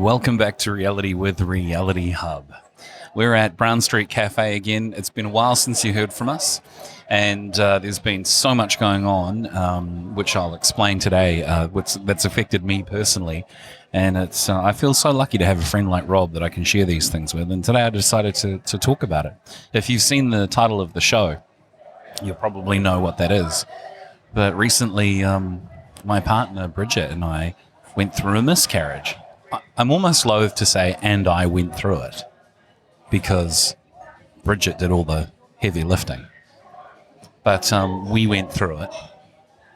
welcome back to Reality with Reality Hub. We're at Brown Street Cafe again. It's been a while since you heard from us, and there's been so much going on, which I'll explain today, that's affected me personally. And it's I feel so lucky to have a friend like Rob that I can share these things with. And today I decided to talk about it. If you've seen the title of the show, you'll probably know what that is. But recently, my partner Brigitte and I went through a miscarriage. I'm almost loath to say, and I went through it, because Brigitte did all the heavy lifting. But we went through it.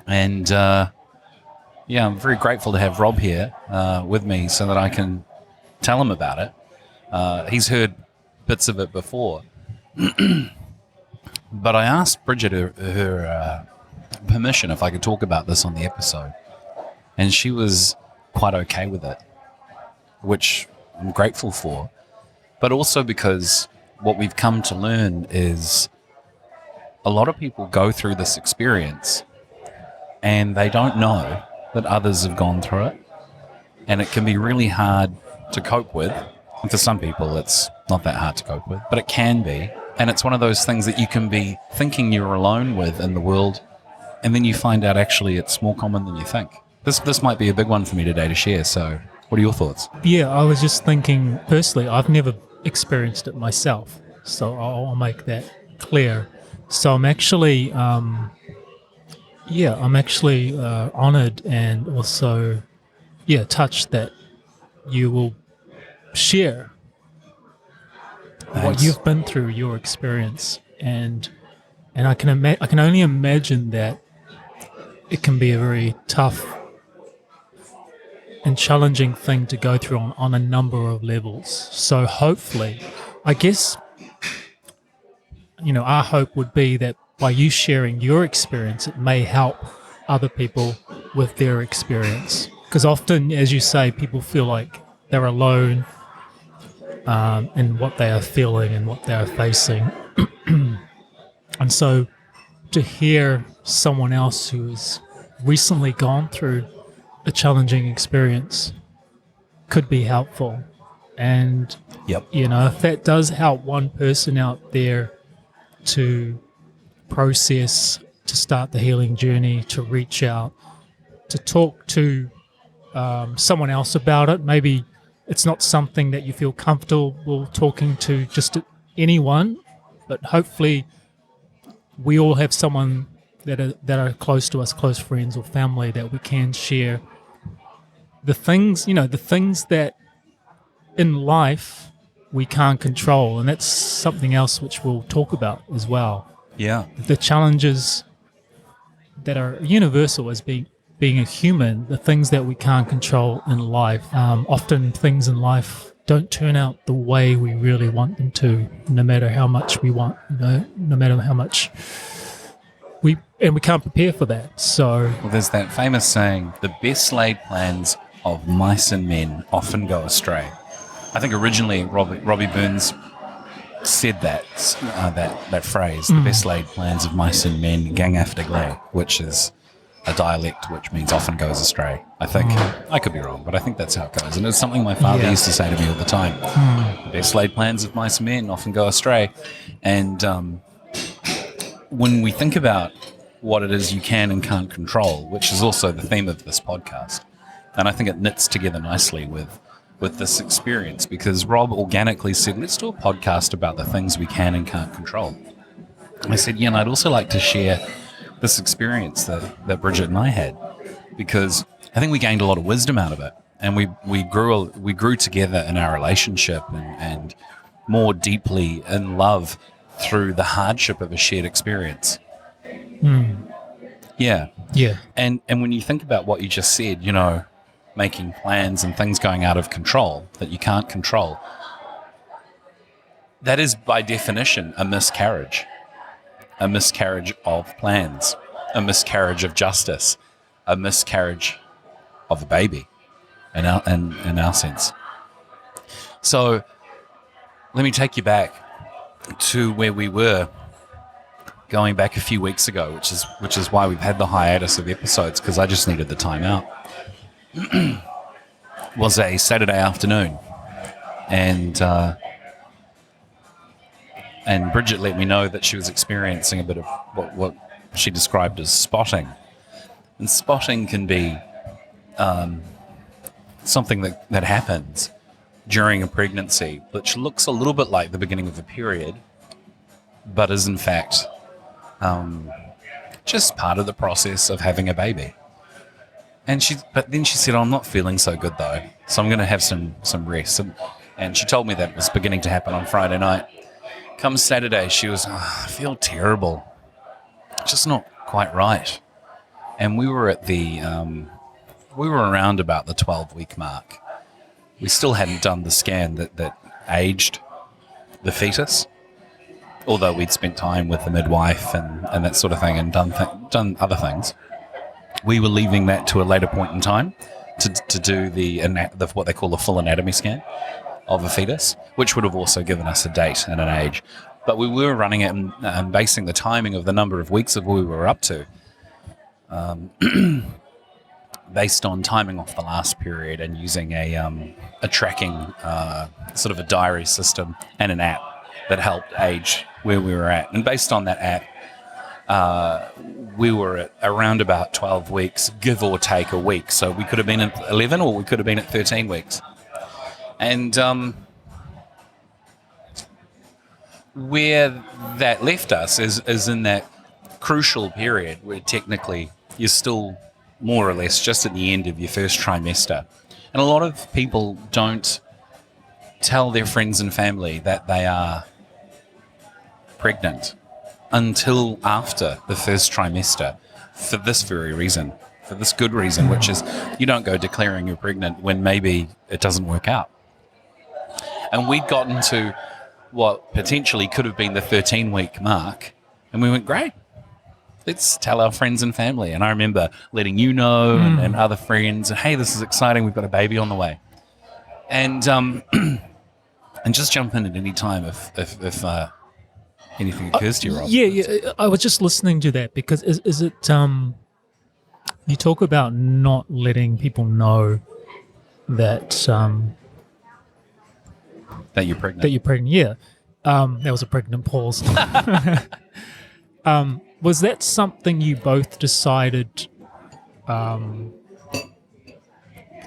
And I'm very grateful to have Rob here with me so that I can tell him about it. He's heard bits of it before. But I asked Brigitte her permission if I could talk about this on the episode. And she was quite okay with it, which I'm grateful for. But also because what we've come to learn is a lot of people go through this experience and they don't know that others have gone through it. And it can be really hard to cope with. And for some people, it's not that hard to cope with, but it can be. And it's one of those things that you can be thinking you're alone with in the world, and then you find out actually it's more common than you think. This might be a big one for me today to share, so what are your thoughts? Yeah, I was just thinking, personally, I've never experienced it myself, so I'll make that clear. So I'm actually, honoured and also, touched that you will share what you've been through, your experience, and I can only imagine that it can be a very tough and challenging thing to go through on a number of levels. So hopefully, I guess, our hope would be that by you sharing your experience, it may help other people with their experience. Because often, as you say, people feel like they're alone in what they are feeling and what they are facing. And so to hear someone else who has recently gone through a challenging experience could be helpful. And, if that does help one person out there to process, to start the healing journey, to reach out, to talk to someone else about it. Maybe it's not something that you feel comfortable talking to just anyone, but hopefully we all have someone that are close to us, close friends or family, that we can share the things that in life we can't control. And that's something else which we'll talk about as well. Yeah. The challenges that are universal as being a human, the things that we can't control in life. Often things in life don't turn out the way we really want them to, no matter how much we want, no matter how much we can't prepare for that. So there's that famous saying, the best laid plans of mice and men often go astray. I think originally Robbie Burns said that phrase, the best laid plans of mice and men gang after glay, which is a dialect which means often goes astray. I think. I could be wrong, but I think that's how it goes. And it's something my father used to say to me all the time. The best laid plans of mice and men often go astray. And when we think about what it is you can and can't control, which is also the theme of this podcast, and I think it knits together nicely with this experience, because Rob organically said, let's do a podcast about the things we can and can't control. I said, and I'd also like to share this experience that Brigitte and I had, because I think we gained a lot of wisdom out of it, and we grew together in our relationship and more deeply in love through the hardship of a shared experience. Yeah. And when you think about what you just said, making plans and things going out of control that you can't control, that is by definition a miscarriage of plans, a miscarriage of justice, a miscarriage of a baby in our sense. So let me take you back to where we were going back a few weeks ago, which is why we've had the hiatus of episodes, because I just needed the time out. was a Saturday afternoon, and Bridget let me know that she was experiencing a bit of what she described as spotting. And spotting can be something that happens during a pregnancy, which looks a little bit like the beginning of a period, but is in fact just part of the process of having a baby. But then she said, "I'm not feeling so good though, so I'm going to have some rest." And she told me that it was beginning to happen on Friday night. Come Saturday, she was, "I feel terrible, just not quite right." And we were at we were around about the 12-week mark. We still hadn't done the scan that aged the fetus, although we'd spent time with the midwife and that sort of thing, and done other things. We were leaving that to a later point in time to do the what they call the full anatomy scan of a fetus, which would have also given us a date and an age. But we were running it and basing the timing of the number of weeks of what we were up to based on timing off the last period, and using a tracking sort of a diary system and an app that helped age where we were at. And based on that app, we were at around about 12 weeks, give or take a week. So we could have been at 11 or we could have been at 13 weeks. And where that left us is in that crucial period where technically you're still more or less just at the end of your first trimester. And a lot of people don't tell their friends and family that they are pregnant until after the first trimester, for this very reason, for this good reason, which is you don't go declaring you're pregnant when maybe it doesn't work out. And we'd gotten to what potentially could have been the 13-week mark, and we went, great, let's tell our friends and family. And I remember letting you know and other friends, hey, this is exciting, we've got a baby on the way. And and just jump in at any time if anything occurs to you, Rob. Yeah, I was just listening to that because is it you talk about not letting people know that That you're pregnant. that you're pregnant. Yeah, that was a pregnant pause. Was that something you both decided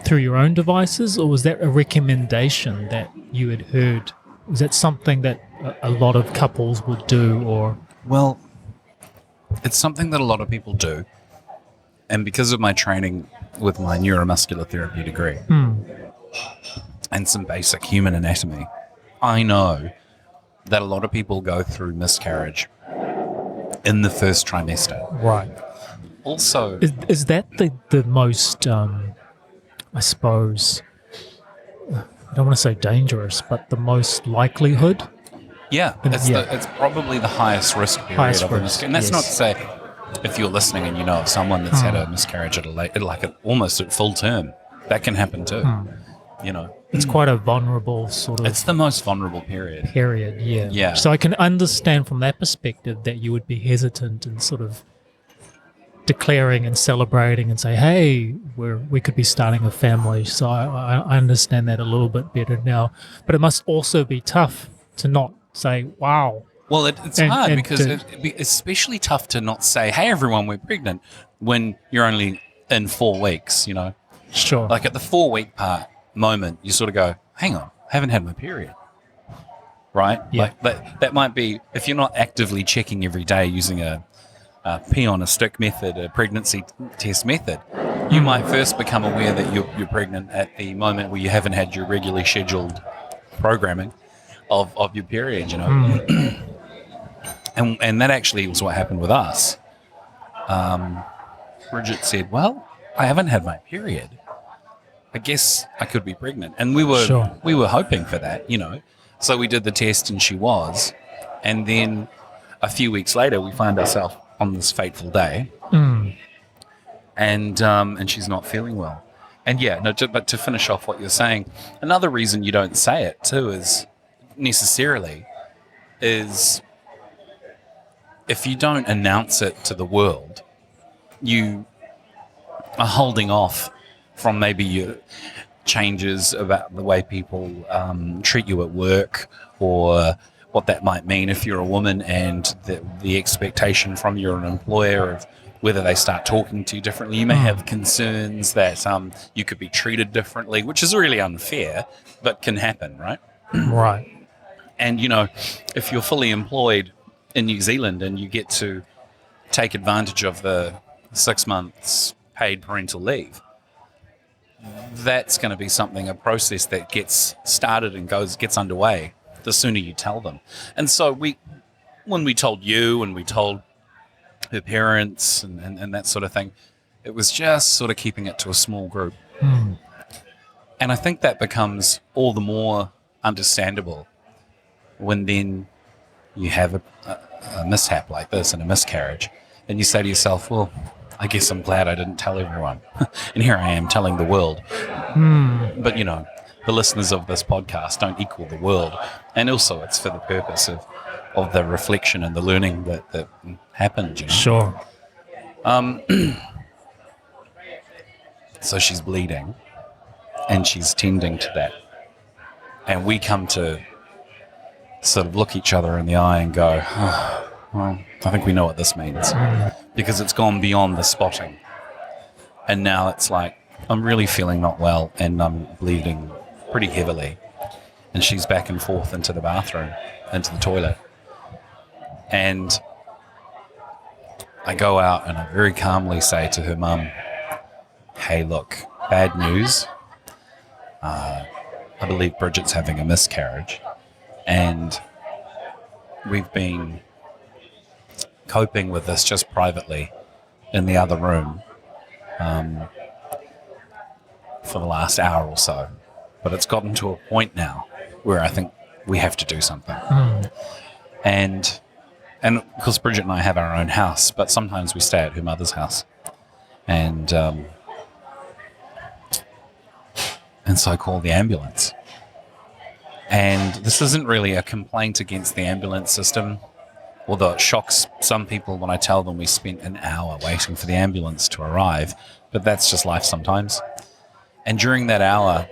through your own devices, or was that a recommendation that you had heard? Was that something that a lot of couples would do, or? Well, it's something that a lot of people do. And because of my training with my neuromuscular therapy degree and some basic human anatomy, I know that a lot of people go through miscarriage in the first trimester. Right. Also, Is that the most, I suppose, I don't want to say dangerous, but the most likelihood? yeah, it's probably the highest risk period Highest of a risk, miscarriage. And that's not to say if you're listening and you know of someone that's had a miscarriage almost at full term, that can happen too. You know, It's quite a vulnerable sort of it's the most vulnerable period. period, yeah. Yeah. So I can understand from that perspective that you would be hesitant and sort of declaring and celebrating and say, hey, we could be starting a family. So I understand that a little bit better now. But it must also be tough to not say, wow. Well, it's And- hard and because it'd be especially tough to not say, hey, everyone, we're pregnant when you're only in 4 weeks, you know. Sure. Like at the 4-week moment, you sort of go, hang on, I haven't had my period. Right? Yeah. Like that might be, if you're not actively checking every day using a pee on a stick method, a pregnancy test method, you might first become aware that you're pregnant at the moment where you haven't had your regularly scheduled programming of your period, you know. And that actually was what happened with us. Bridget said, well, I haven't had my period. I guess I could be pregnant. And we were hoping for that, you know. So we did the test and she was. And then a few weeks later, we find ourselves on this fateful day. And she's not feeling well. And yeah, but to finish off what you're saying, another reason you don't say it too is if you don't announce it to the world, you are holding off from maybe changes about the way people treat you at work, or what that might mean if you're a woman, and the expectation from your employer of whether they start talking to you differently. You may have concerns that you could be treated differently, which is really unfair, but can happen, right? Right. And, if you're fully employed in New Zealand and you get to take advantage of the 6 months paid parental leave, that's going to be a process that gets started and gets underway the sooner you tell them. And so when we told you and we told her parents and that sort of thing, it was just sort of keeping it to a small group. And I think that becomes all the more understandable when then you have a mishap like this and a miscarriage, and you say to yourself, well, I guess I'm glad I didn't tell everyone. And here I am telling the world. But, the listeners of this podcast don't equal the world. And also it's for the purpose of the reflection and the learning that happened. Sure. So she's bleeding and she's tending to that. And we come to sort of look each other in the eye and go, oh, well, I think we know what this means. Because it's gone beyond the spotting. And now it's like, I'm really feeling not well and I'm bleeding pretty heavily. And she's back and forth into the bathroom, into the toilet. And I go out and I very calmly say to her mum, hey, look, bad news. I believe Bridget's having a miscarriage. And we've been coping with this just privately in the other room for the last hour or so. But it's gotten to a point now where I think we have to do something. And of course, Bridget and I have our own house, but sometimes we stay at her mother's house. And so I call the ambulance. And this isn't really a complaint against the ambulance system, although it shocks some people when I tell them we spent an hour waiting for the ambulance to arrive, but that's just life sometimes. And during that hour,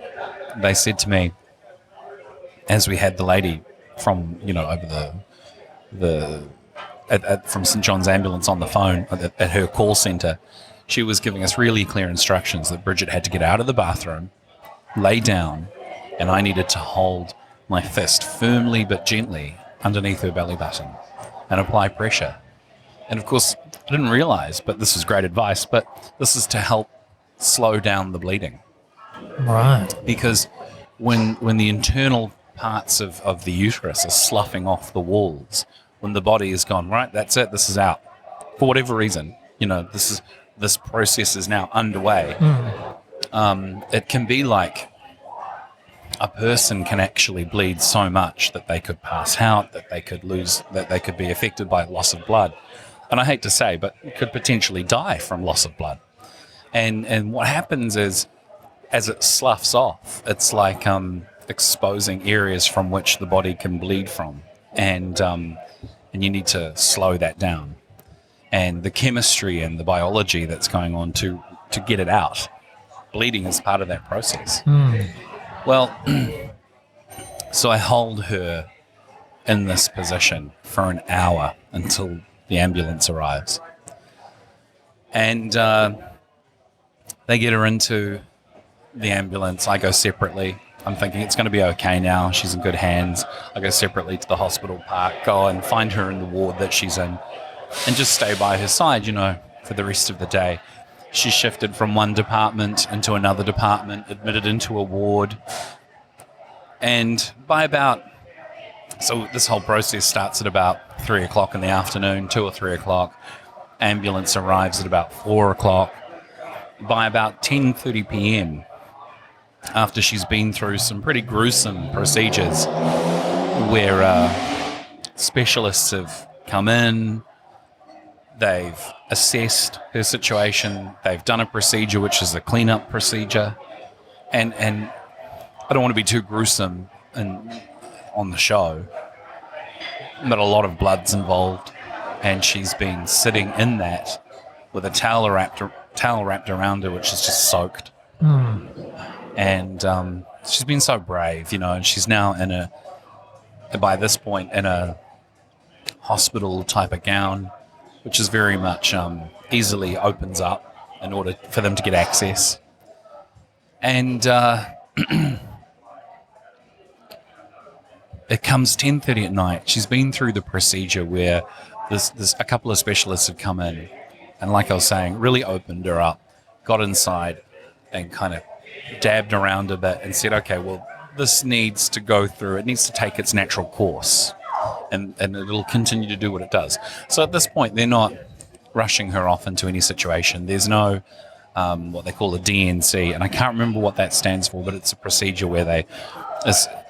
they said to me, as we had the lady from, over from St. John's Ambulance on the phone at her call centre, she was giving us really clear instructions that Bridget had to get out of the bathroom, lay down, and I needed to hold my fist firmly but gently underneath her belly button and apply pressure. And of course, I didn't realise, but this is great advice, but this is to help slow down the bleeding. Right. Because when the internal parts of the uterus are sloughing off the walls, when the body has gone, right, that's it, this is out. For whatever reason, this process is now underway. It can be like a person can actually bleed so much that they could pass out, that they could be affected by loss of blood. And I hate to say, but could potentially die from loss of blood. And what happens is, as it sloughs off, it's like exposing areas from which the body can bleed from. And you need to slow that down. And the chemistry and the biology that's going on to get it out. Bleeding is part of that process. Well, so I hold her in this position for an hour until the ambulance arrives. And they get her into the ambulance. I go separately. I'm thinking it's going to be okay now. She's in good hands. I go separately to the hospital park, go and find her in the ward that she's in, and just stay by her side, for the rest of the day. She's shifted from one department into another department, admitted into a ward. And so this whole process starts at about 3 o'clock in the afternoon, 2 or 3 o'clock. Ambulance arrives at about 4 o'clock. By about 10:30 p.m., after she's been through some pretty gruesome procedures where specialists have come in, they've assessed her situation, they've done a procedure which is a clean-up procedure, and I don't want to be too gruesome on the show, but a lot of blood's involved, and she's been sitting in that with a towel wrapped around her, which is just soaked. And she's been so brave, and she's now by this point, in a hospital type of gown, which is very much easily opens up in order for them to get access. And it comes 10:30 at night. She's been through the procedure where there's a couple of specialists have come in, and like I was saying, really opened her up, got inside, and kind of dabbed around a bit and said, okay, well, this needs to go through. It needs to take its natural course, and it'll continue to do what it does. So at this point, they're not rushing her off into any situation. There's no what they call a DNC, and I can't remember what that stands for, but it's a procedure where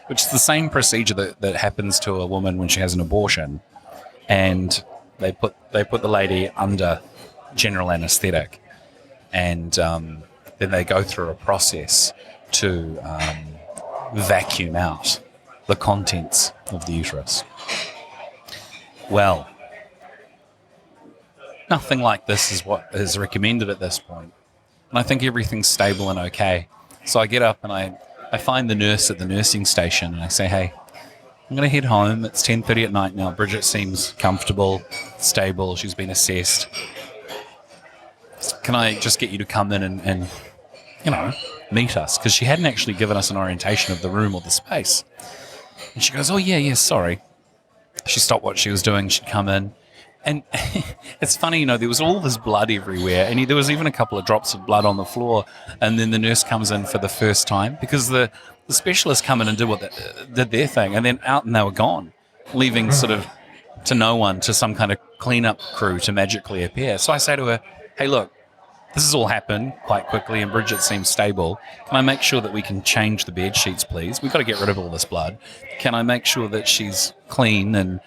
which is the same procedure that happens to a woman when she has an abortion, and they put the lady under general anaesthetic, and then they go through a process to vacuum out the contents of the uterus. Well, nothing like this is what is recommended at this point. And I think everything's stable and okay. So I get up and I find the nurse at the nursing station and I say, hey, I'm going to head home. It's 10:30 at night now. Bridget seems comfortable, stable. She's been assessed. Can I just get you to come in and meet us? Because she hadn't actually given us an orientation of the room or the space. And she goes, oh, yeah, sorry. She stopped what she was doing. She'd come in. And it's funny, there was all this blood everywhere, and there was even a couple of drops of blood on the floor. And then the nurse comes in for the first time because the specialists come in and did their thing, and then out and they were gone, leaving sort of to no one, to some kind of cleanup crew to magically appear. So I say to her, hey, look, this has all happened quite quickly, and Bridget seems stable. Can I make sure that we can change the bed sheets, please? We've got to get rid of all this blood. Can I make sure that she's clean and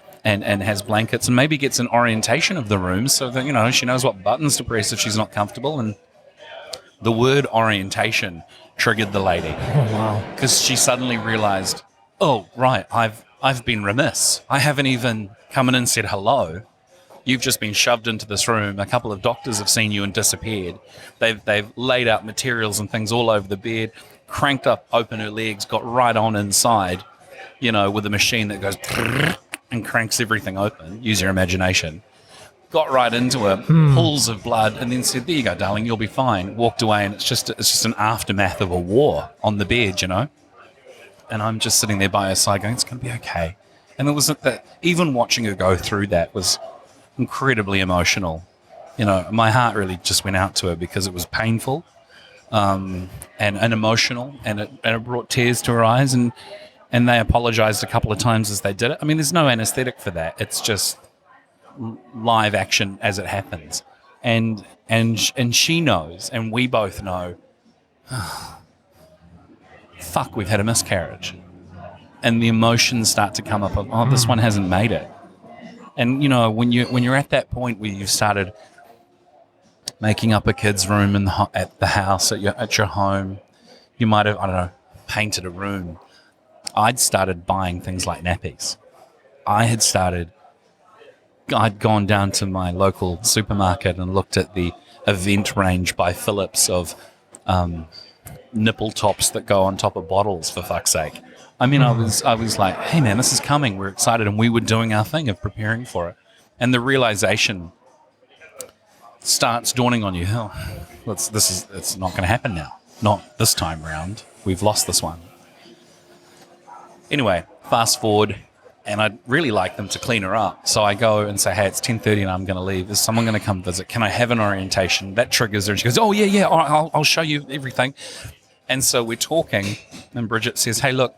has blankets, and maybe gets an orientation of the room so that, she knows what buttons to press if she's not comfortable? And the word orientation triggered the lady. Oh, wow. Because she suddenly realized, oh, right, I've been remiss. I haven't even come in and said hello. You've just been shoved into this room. A couple of doctors have seen you and disappeared. They've laid out materials and things all over the bed, cranked up, open her legs, got right on inside, with a machine that goes and cranks everything open. Use your imagination. Got right into her, pools of blood, and then said, there you go, darling, you'll be fine. Walked away, and it's just an aftermath of a war on the bed, And I'm just sitting there by her side going, it's going to be okay. And it wasn't that, even watching her go through that was incredibly emotional. My heart really just went out to her because it was painful and emotional, and it brought tears to her eyes, and they apologized a couple of times as they did it. I mean, there's no anesthetic for that. It's just live action as it happens. And she knows, and we both know, fuck, we've had a miscarriage. And the emotions start to come up of, oh, this one hasn't made it. And, when you're at that point where you've started making up a kid's room at the house, at your home, you might have, painted a room. I'd started buying things like nappies. I'd gone down to my local supermarket and looked at the event range by Philips of nipple tops that go on top of bottles, for fuck's sake. I mean, I was like, hey man, this is coming. We're excited. And we were doing our thing of preparing for it. And the realization starts dawning on you, it's not going to happen now. Not this time round. We've lost this one. Anyway, fast forward, and I'd really like them to clean her up. So I go and say, hey, it's 10:30 and I'm going to leave. Is someone going to come visit? Can I have an orientation? That triggers her. And she goes, oh, yeah, all right, I'll show you everything. And so we're talking, and Bridget says, hey, look,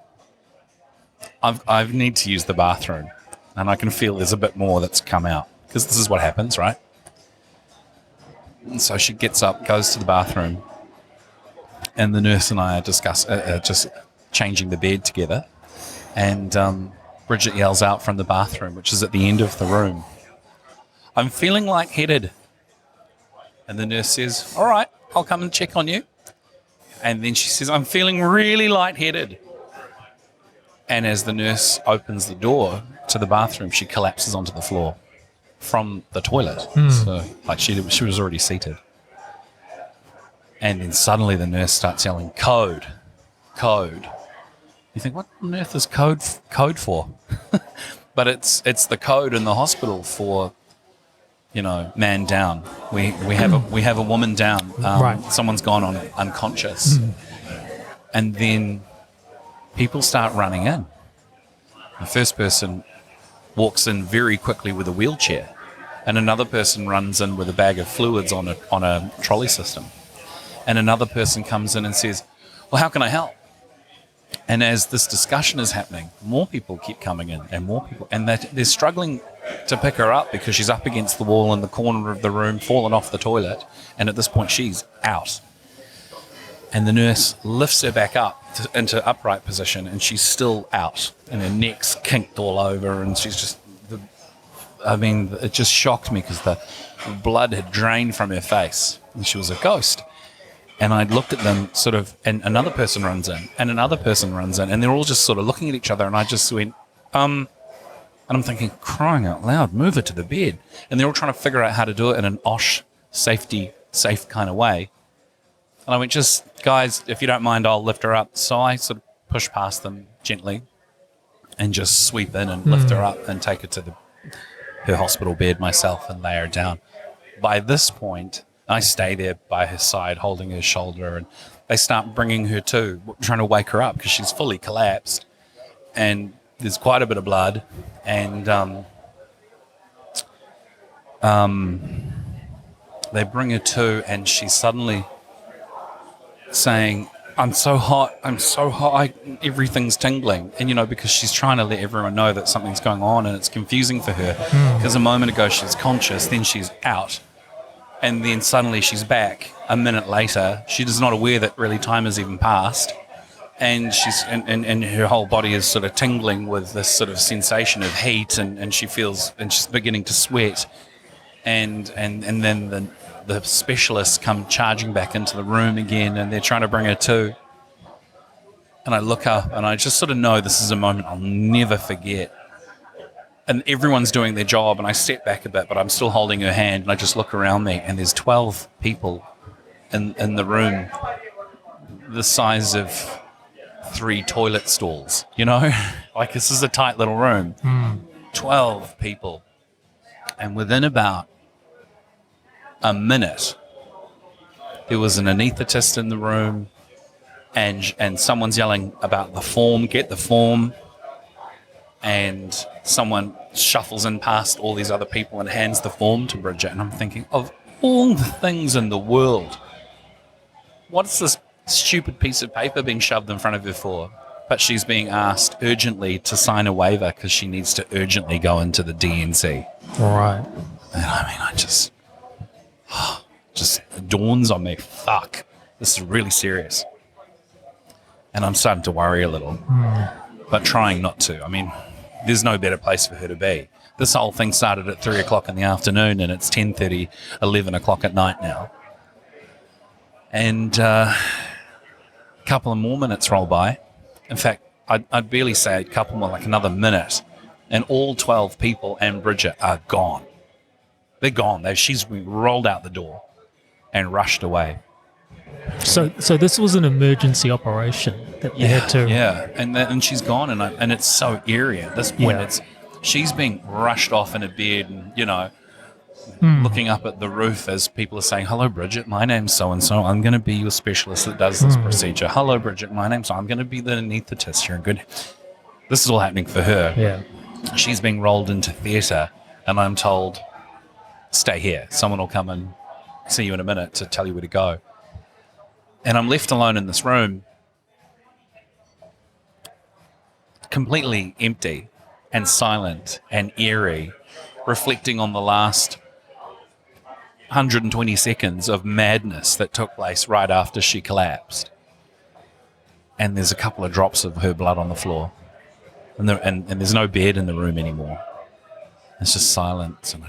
I need to use the bathroom. And I can feel there's a bit more that's come out, because this is what happens, right? And so she gets up, goes to the bathroom, and the nurse and I are just changing the bed together. And Bridget yells out from the bathroom, which is at the end of the room, I'm feeling lightheaded. And the nurse says, all right, I'll come and check on you. And then she says, I'm feeling really lightheaded. And as the nurse opens the door to the bathroom, she collapses onto the floor from the toilet. So, she was already seated. And then suddenly the nurse starts yelling, code. code. You think, what on earth is code for? But it's the code in the hospital for, man down. We have a woman down. Right. Someone's gone on unconscious, and then people start running in. The first person walks in very quickly with a wheelchair, and another person runs in with a bag of fluids on a trolley system, and another person comes in and says, "Well, how can I help?" And as this discussion is happening, more people keep coming in, and more people, and they're struggling to pick her up because she's up against the wall in the corner of the room, fallen off the toilet, and at this point she's out. And the nurse lifts her back up into upright position, and she's still out, and her neck's kinked all over, and she's just, it just shocked me because the blood had drained from her face, and she was a ghost. And I looked at them sort of, and another person runs in, and another person runs in, and they're all just sort of looking at each other, and I just went, and I'm thinking, crying out loud, move her to the bed. And they're all trying to figure out how to do it in an OSH, safe kind of way. And I went, just, guys, if you don't mind, I'll lift her up. So I sort of push past them gently and just sweep in and lift her up and take her to her hospital bed myself and lay her down. By this point, I stay there by her side, holding her shoulder, and they start bringing her to, trying to wake her up because she's fully collapsed. And there's quite a bit of blood. And they bring her to, and she's suddenly saying, I'm so hot, everything's tingling. And, because she's trying to let everyone know that something's going on, and it's confusing for her. Because a moment ago she's conscious, then she's out. And then suddenly she's back a minute later. She is not aware that really time has even passed. And she's and her whole body is sort of tingling with this sort of sensation of heat, and she feels, and she's beginning to sweat. And then the specialists come charging back into the room again, and they're trying to bring her to. And I look up, and I just sort of know this is a moment I'll never forget. And everyone's doing their job, and I step back a bit, but I'm still holding her hand, and I just look around me, and there's 12 people in the room the size of 3 toilet stalls, Like, this is a tight little room. 12 people. And within about a minute, there was an anaesthetist in the room, and someone's yelling about the form, get the form. And someone shuffles in past all these other people and hands the form to Bridget. And I'm thinking, of all the things in the world, what's this stupid piece of paper being shoved in front of her for? But she's being asked urgently to sign a waiver because she needs to urgently go into the DNC. Right. And I just dawns on me, fuck, this is really serious. And I'm starting to worry a little, but trying not to. There's no better place for her to be. This whole thing started at 3 o'clock in the afternoon, and it's 10:30, 11 o'clock at night now. And a couple of more minutes roll by. In fact, I'd barely say a couple more, like another minute, and all 12 people and Bridget are gone. They're gone. She's rolled out the door and rushed away. So this was an emergency operation that you had to... Yeah, and she's gone, and it's so eerie at this point. She's being rushed off in a bed, and, looking up at the roof as people are saying, hello, Bridget, my name's so-and-so. I'm going to be your specialist that does this procedure. Hello, Bridget, my name's I'm going to be the anaesthetist. You're good. This is all happening for her. Yeah. She's being rolled into theatre, and I'm told, stay here. Someone will come and see you in a minute to tell you where to go. And I'm left alone in this room, completely empty and silent and eerie, reflecting on the last 120 seconds of madness that took place right after she collapsed. And there's a couple of drops of her blood on the floor. And there's no bed in the room anymore. It's just silence, and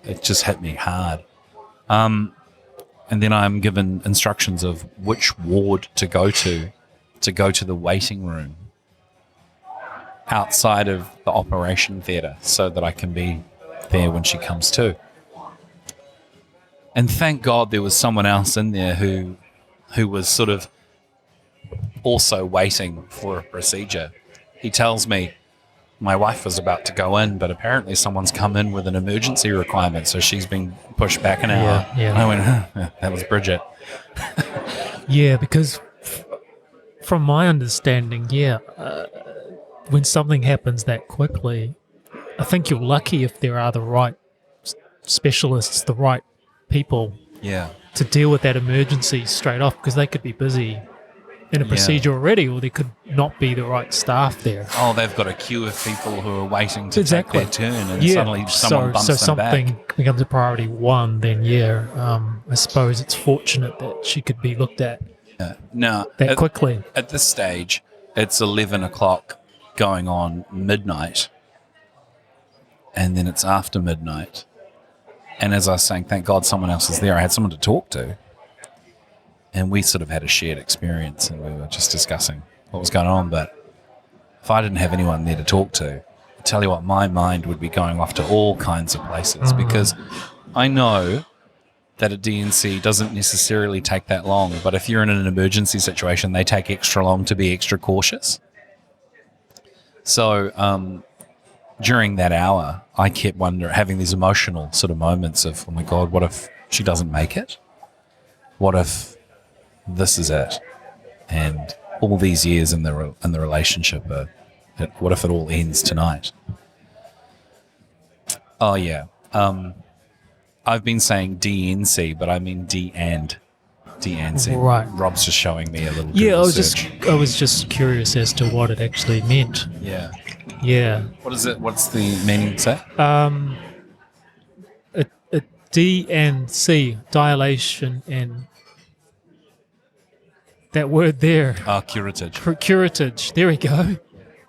it just hit me hard. And then I'm given instructions of which ward to go to the waiting room outside of the operation theatre so that I can be there when she comes to. And thank God there was someone else in there who was sort of also waiting for a procedure. He tells me my wife was about to go in, but apparently someone's come in with an emergency requirement, so she's been pushed back an hour. Yeah. I went, that was Bridget. Yeah, because from my understanding, when something happens that quickly, I think you're lucky if there are the right specialists, the right people Yeah. to deal with that emergency straight off, because they could be busy in a procedure already, or there could not be the right staff there. Oh, they've got a queue of people who are waiting to Exactly. take their turn, and suddenly someone bumps so them back. something becomes a priority one, then I suppose it's fortunate that she could be looked at Now, that quickly. At this stage, it's 11 o'clock going on midnight, and then it's after midnight. And as I was saying, thank God someone else is there. I had someone to talk to. And we sort of had a shared experience, and we were just discussing what was going on. But if I didn't have anyone there to talk to, I tell you what, my mind would be going off to all kinds of places, because I know that a DNC doesn't necessarily take that long. But if you're in an emergency situation, they take extra long to be extra cautious. So during that hour, I kept having these emotional sort of moments of, oh my God, what if she doesn't make it? What if this is it? And all these years in the relationship, what if it all ends tonight? Oh yeah, I've been saying DNC, but I mean DNC. Right. Rob's just showing me a little. Yeah, Google search. I was just curious as to what it actually meant. Yeah. Yeah. What is it? What's the meaning? Say. A D and C, dilation, and that word there. Curative. Curative. There we go.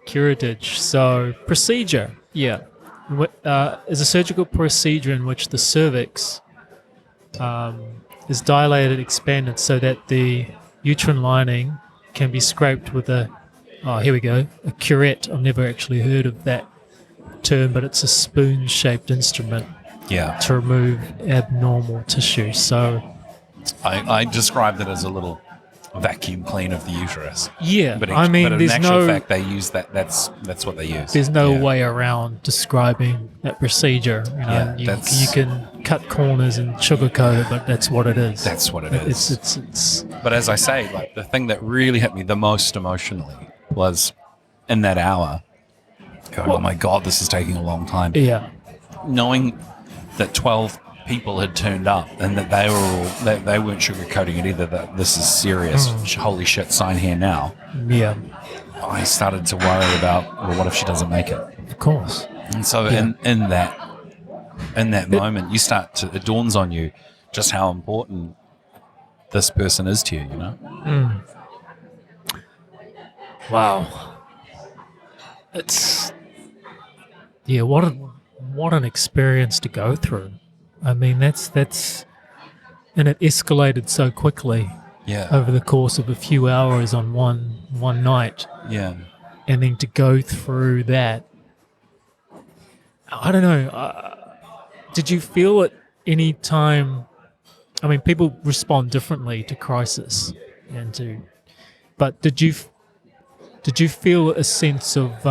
Curative. So procedure. Yeah. Is a surgical procedure in which the cervix is dilated, expanded, so that the uterine lining can be scraped with a curette. I've never actually heard of that term, but it's a spoon-shaped instrument to remove abnormal tissue. So I described it as a little vacuum clean of the uterus. Yeah, but but in there's actual fact, they use that. That's what they use. There's no way around describing that procedure. You can cut corners and sugarcoat it, but that's what it is. That's what it is. It's. But as I say, like, the thing that really hit me the most emotionally was in that hour, going, oh my God, this is taking a long time. Yeah. Knowing that 12 people had turned up and that they weren't sugarcoating it either, that this is serious. Holy shit, sign here now. Yeah. I started to worry about, well, what if she doesn't make it? Of course. And so in that moment, it dawns on you just how important this person is to you, you know? Wow. It's, what an experience to go through. I mean, that's, and it escalated so quickly over the course of a few hours on one night. Yeah. And then to go through that, I don't know. Did you feel at any time? I mean, people respond differently to crisis, but did you feel a sense of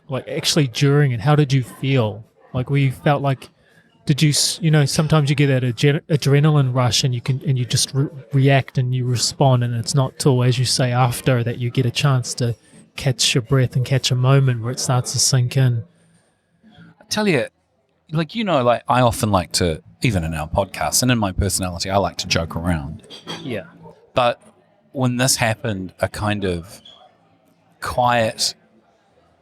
like actually during it? How did you feel? Like, where you felt like? Did you sometimes you get that adrenaline rush and you just react and you respond, and it's not till, as you say, after that you get a chance to catch your breath and catch a moment where it starts to sink in. I tell you, like I often like to, even in our podcast and in my personality, I like to joke around. Yeah. But when this happened, a kind of quiet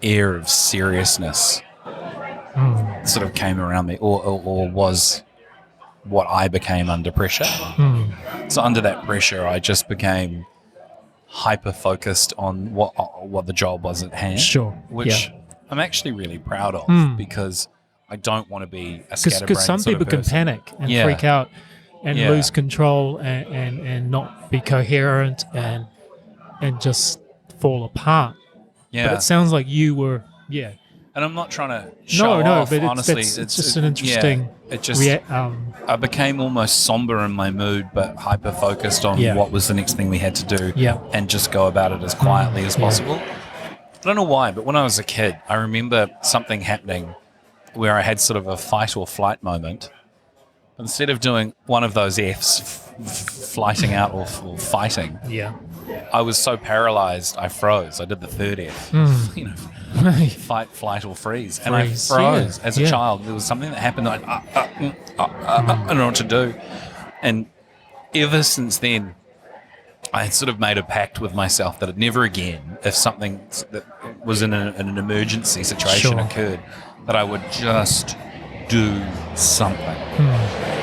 air of seriousness sort of came around me, or was what I became under pressure. So under that pressure, I just became hyper focused on what the job was at hand. Sure. Which I'm actually really proud of, because I don't want to be a scatterbrained because some sort of people can person. panic and freak out and lose control and not be coherent and just fall apart. Yeah. But it sounds like you were And I'm not trying to show No, off, but honestly. it's just an interesting. Yeah, it just, I became almost somber in my mood, but hyper-focused on Yeah. what was the next thing we had to do Yeah. and just go about it as quietly as Yeah. possible. I don't know why, but when I was a kid, I remember something happening where I had sort of a fight or flight moment. Instead of doing one of those Fs, flighting out or fighting, Yeah. I was so paralyzed, I froze. I did the third F. You know, fight, flight, or freeze. And Freeze. I froze Yeah. as a child. There was something that happened that I don't know what to do. And ever since then, I had sort of made a pact with myself that I'd never again, if something that was in an emergency situation Sure. occurred, that I would just do something.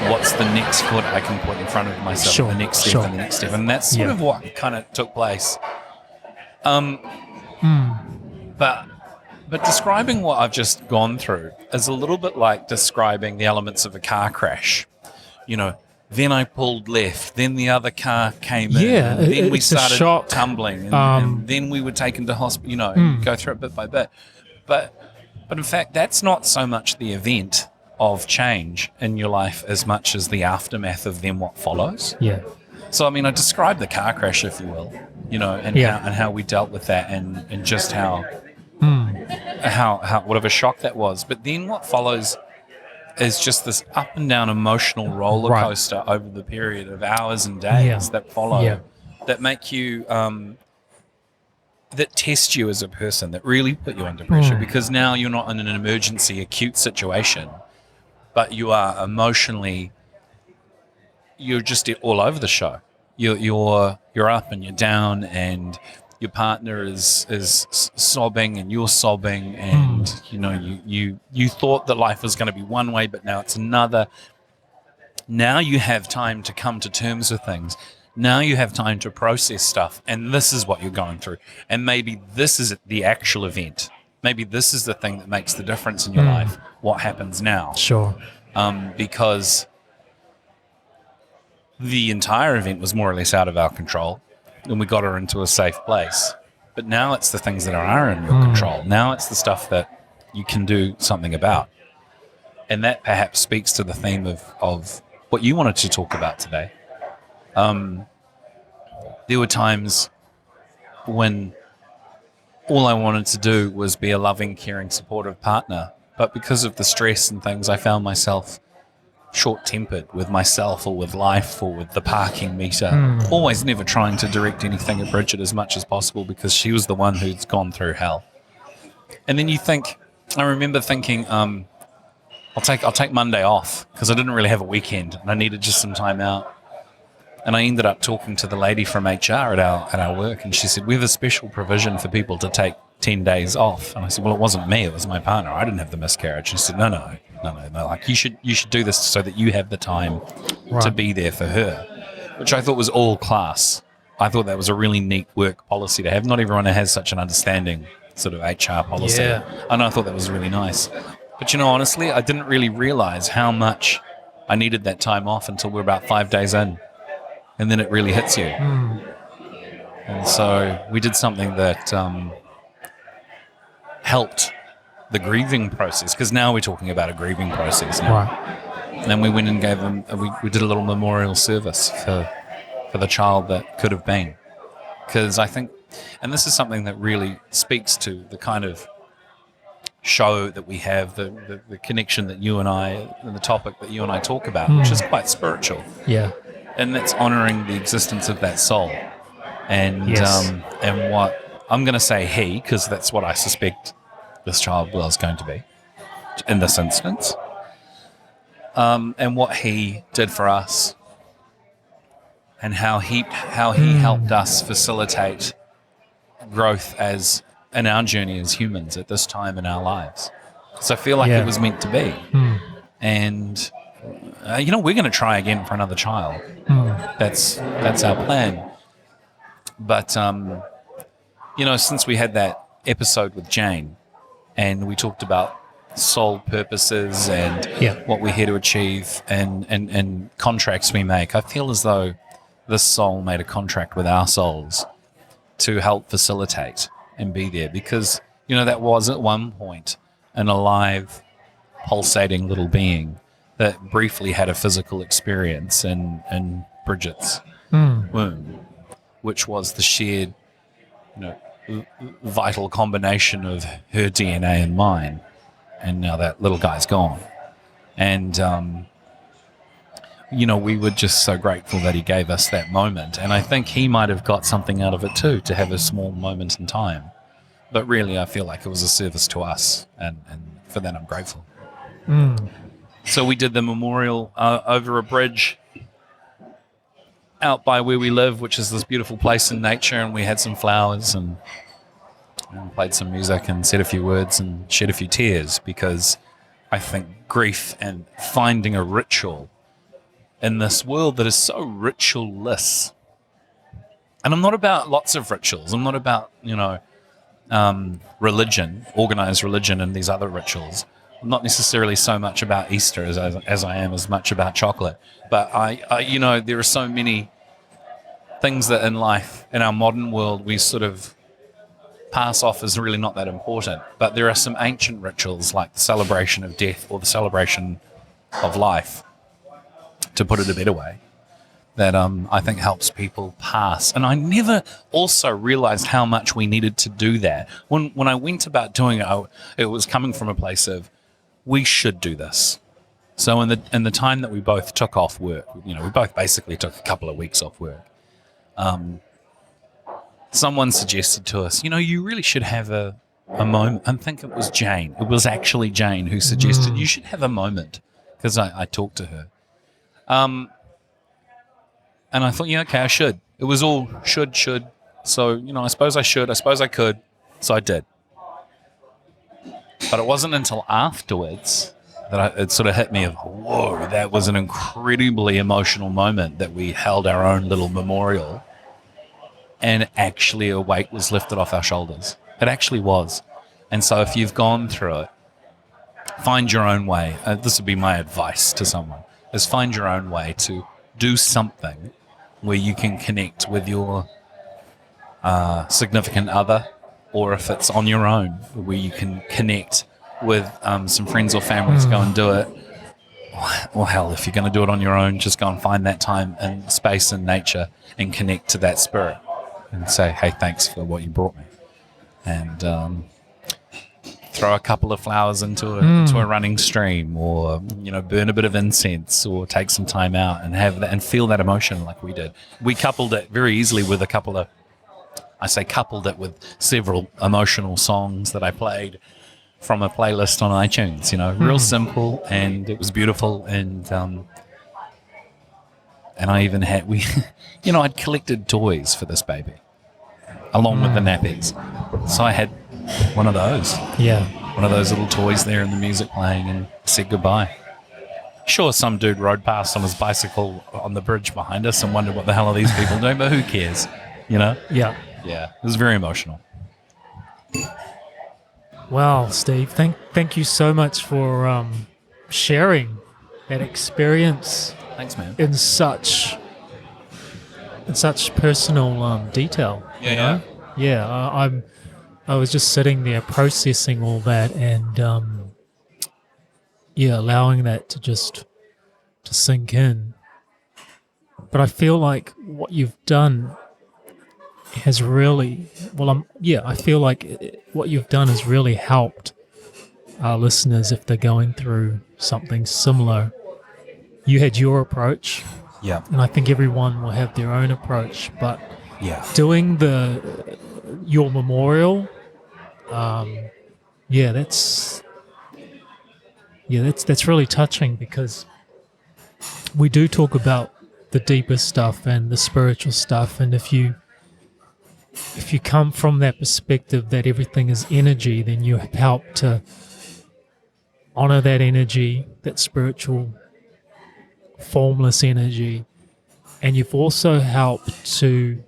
What's the next foot I can put in front of myself? Sure. The next step Sure. and the next step. And that's sort of what kind of took place. But describing what I've just gone through is a little bit like describing the elements of a car crash. You know, then I pulled left, then the other car came in, Yeah, and then we it's a started shock. tumbling, and then we were taken to hospital, you know, and go through it bit by bit. But in fact, that's not so much the event of change in your life as much as the aftermath of then what follows. Yeah. So, I mean, I described the car crash, if you will, you know, and how we dealt with that and just how what of a shock that was. But then what follows is just this up and down emotional roller Right. coaster over the period of hours and days that follow that make you, that test you as a person, that really put you under pressure because now you're not in an emergency acute situation, but you are emotionally, you're just all over the show. You're up and you're down, and your partner is sobbing and you're sobbing, and you know you thought that life was going to be one way, but now it's another. Now you have time to come to terms with things. Now you have time to process stuff, and this is what you're going through. And maybe this is the actual event. Maybe this is the thing that makes the difference in your life. What happens now? Sure. Because the entire event was more or less out of our control, and we got her into a safe place. But now it's the things that are in your control. Now it's the stuff that you can do something about. And that perhaps speaks to the theme of what you wanted to talk about today. There were times when all I wanted to do was be a loving, caring, supportive partner. But because of the stress and things, I found myself short-tempered with myself or with life or with the parking meter. Always never trying to direct anything at Bridget as much as possible because she was the one who's gone through hell. And then I remember thinking, I'll take Monday off because I didn't really have a weekend and I needed just some time out. And I ended up talking to the lady from HR at our work, and she said, we have a special provision for people to take 10 days off. And I said, well, it wasn't me, it was my partner. I didn't have the miscarriage. And she said, no. Like, you should do this so that you have the time to be there for her, which I thought was all class. I thought that was a really neat work policy to have. Not everyone has such an understanding sort of HR policy. Yeah. And I thought that was really nice. But, honestly, I didn't really realize how much I needed that time off until we're about 5 days in. And then it really hits you. And so we did something that helped the grieving process, because now we're talking about a grieving process now. Right. And then we went and gave them, we did a little memorial service for the child that could have been. Because I think, and this is something that really speaks to the kind of show that we have, the connection that you and I, and the topic that you and I talk about, which is quite spiritual. Yeah. And that's honouring the existence of that soul. And and what I'm going to say he, because that's what I suspect this child was going to be in this instance. And what he did for us, and how he helped us facilitate growth as in our journey as humans at this time in our lives. So I feel like it was meant to be. And we're going to try again for another child. That's our plan. But since we had that episode with Jane, and we talked about soul purposes and what we're here to achieve, and contracts we make, I feel as though this soul made a contract with our souls to help facilitate and be there, because that was at one point an alive, pulsating little being that briefly had a physical experience in Brigitte's womb, which was the shared, vital combination of her DNA and mine. And now that little guy's gone. And, we were just so grateful that he gave us that moment. And I think he might have got something out of it too, to have a small moment in time. But really, I feel like it was a service to us. And for that, I'm grateful. So we did the memorial over a bridge out by where we live, which is this beautiful place in nature. And we had some flowers and played some music and said a few words and shed a few tears, because I think grief and finding a ritual in this world that is so ritualless. And I'm not about lots of rituals. I'm not about, religion, organized religion and these other rituals. I'm not necessarily so much about Easter as I am as much about chocolate. But I there are so many things that in life, in our modern world, we sort of pass off as really not that important. But there are some ancient rituals like the celebration of death or the celebration of life, to put it a better way, that I think helps people pass. And I never also realized how much we needed to do that. When I went about doing it, it was coming from a place of, we should do this. So in the time that we both took off work, we both basically took a couple of weeks off work. Someone suggested to us, you really should have a moment. I think it was Jane. It was actually Jane who suggested you should have a moment, because I talked to her. And I thought, okay, I should. It was all should. So, I suppose I should. I suppose I could. So I did. But it wasn't until afterwards that it sort of hit me of, whoa, that was an incredibly emotional moment that we held our own little memorial, and actually a weight was lifted off our shoulders. It actually was. And so if you've gone through it, find your own way. This would be my advice to someone, is find your own way to do something where you can connect with your significant other, or if it's on your own, where you can connect with some friends or family to go and do it. Or hell, if you're going to do it on your own, just go and find that time and space in nature and connect to that spirit and say, hey, thanks for what you brought me. And throw a couple of flowers into a running stream, or burn a bit of incense, or take some time out and have that and feel that emotion like we did. We coupled it very easily with coupled it with several emotional songs that I played from a playlist on iTunes. Real simple, and it was beautiful. And I even had I'd collected toys for this baby along with the nappies, so I had one of those. Yeah. One of those little toys there and the music playing, and said goodbye. Sure, some dude rode past on his bicycle on the bridge behind us and wondered what the hell are these people doing, but who cares, Yeah. Yeah, it was very emotional. Wow, Steve, thank you so much for sharing that experience. Thanks, man. In such personal detail. Yeah. I was just sitting there processing all that, and allowing that to sink in. But I feel like what you've done has really, I feel like what you've done has really helped our listeners if they're going through something similar. You had your approach. Yeah. And I think everyone will have their own approach, but doing your memorial, that's really touching, because we do talk about the deeper stuff and the spiritual stuff, and if you come from that perspective that everything is energy, then you help to honor that energy, that spiritual formless energy, and you've also helped to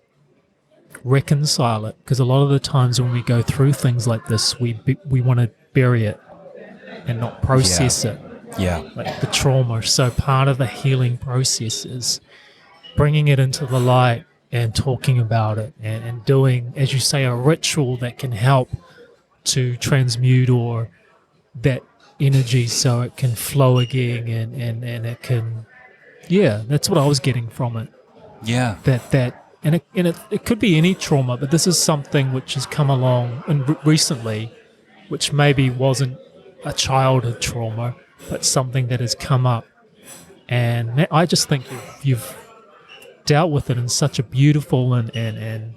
reconcile it, because a lot of the times when we go through things like this, we want to bury it and not process it. Like the trauma. So part of the healing process is bringing it into the light and talking about it, and doing, as you say, a ritual that can help to transmute or that energy so it can flow again, and it can, yeah, that's what I was getting from it. Yeah. It could be any trauma, but this is something which has come along recently, which maybe wasn't a childhood trauma, but something that has come up. And I just think you've dealt with it in such a beautiful and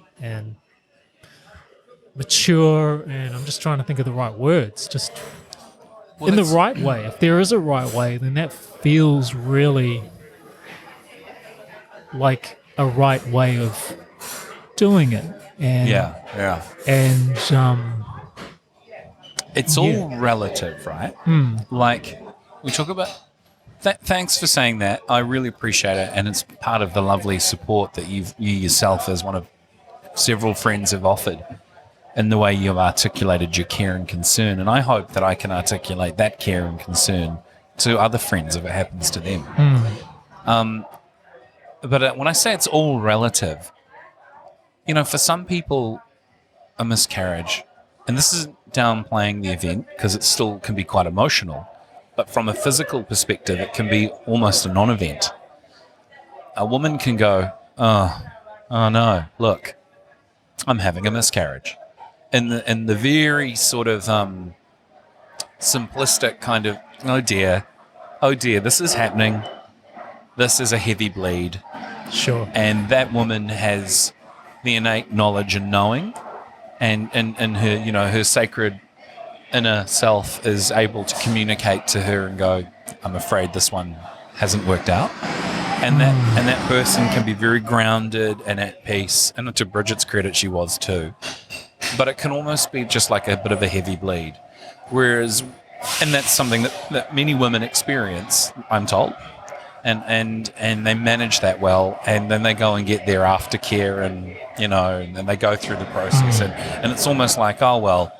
mature, and I'm just trying to think of the right words, just Well, in the that's- right way. If there is a right way, then that feels really like a right way of doing it. And Yeah. and It's all relative, right? Like, we talk about... thanks for saying that. I really appreciate it. And it's part of the lovely support that you yourself, as one of several friends, have offered in the way you've articulated your care and concern. And I hope that I can articulate that care and concern to other friends if it happens to them. But when I say it's all relative, for some people, a miscarriage, and this isn't downplaying the event because it still can be quite emotional, but from a physical perspective, it can be almost a non-event. A woman can go, oh no, look, I'm having a miscarriage. In the very sort of simplistic kind of, oh dear, this is happening. This is a heavy bleed. sure. And that woman has the innate knowledge and knowing, and her, her sacred inner self is able to communicate to her and go, I'm afraid this one hasn't worked out. And that person can be very grounded and at peace. And to Bridget's credit, she was too. But it can almost be just like a bit of a heavy bleed. Whereas, and that's something that many women experience, I'm told. And they manage that well, and then they go and get their aftercare, and and then they go through the process, and it's almost like, oh well,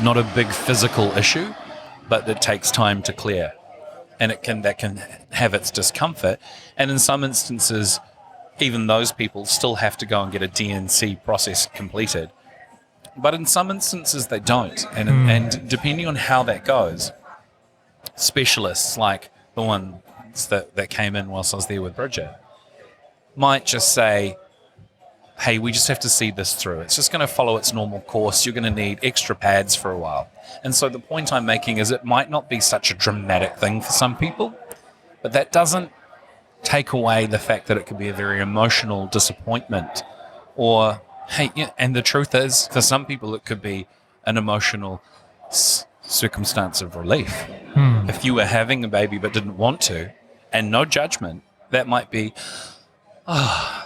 not a big physical issue, but it takes time to clear, and that can have its discomfort, and in some instances, even those people still have to go and get a DNC process completed, but in some instances they don't, and depending on how that goes, specialists like the ones that came in whilst I was there with Bridget might just say, hey, we just have to see this through. It's just going to follow its normal course. You're going to need extra pads for a while. And so the point I'm making is it might not be such a dramatic thing for some people, but that doesn't take away the fact that it could be a very emotional disappointment. Or, hey, and the truth is, for some people, it could be an emotional circumstance of relief. If you were having a baby but didn't want to, and no judgment, that might be,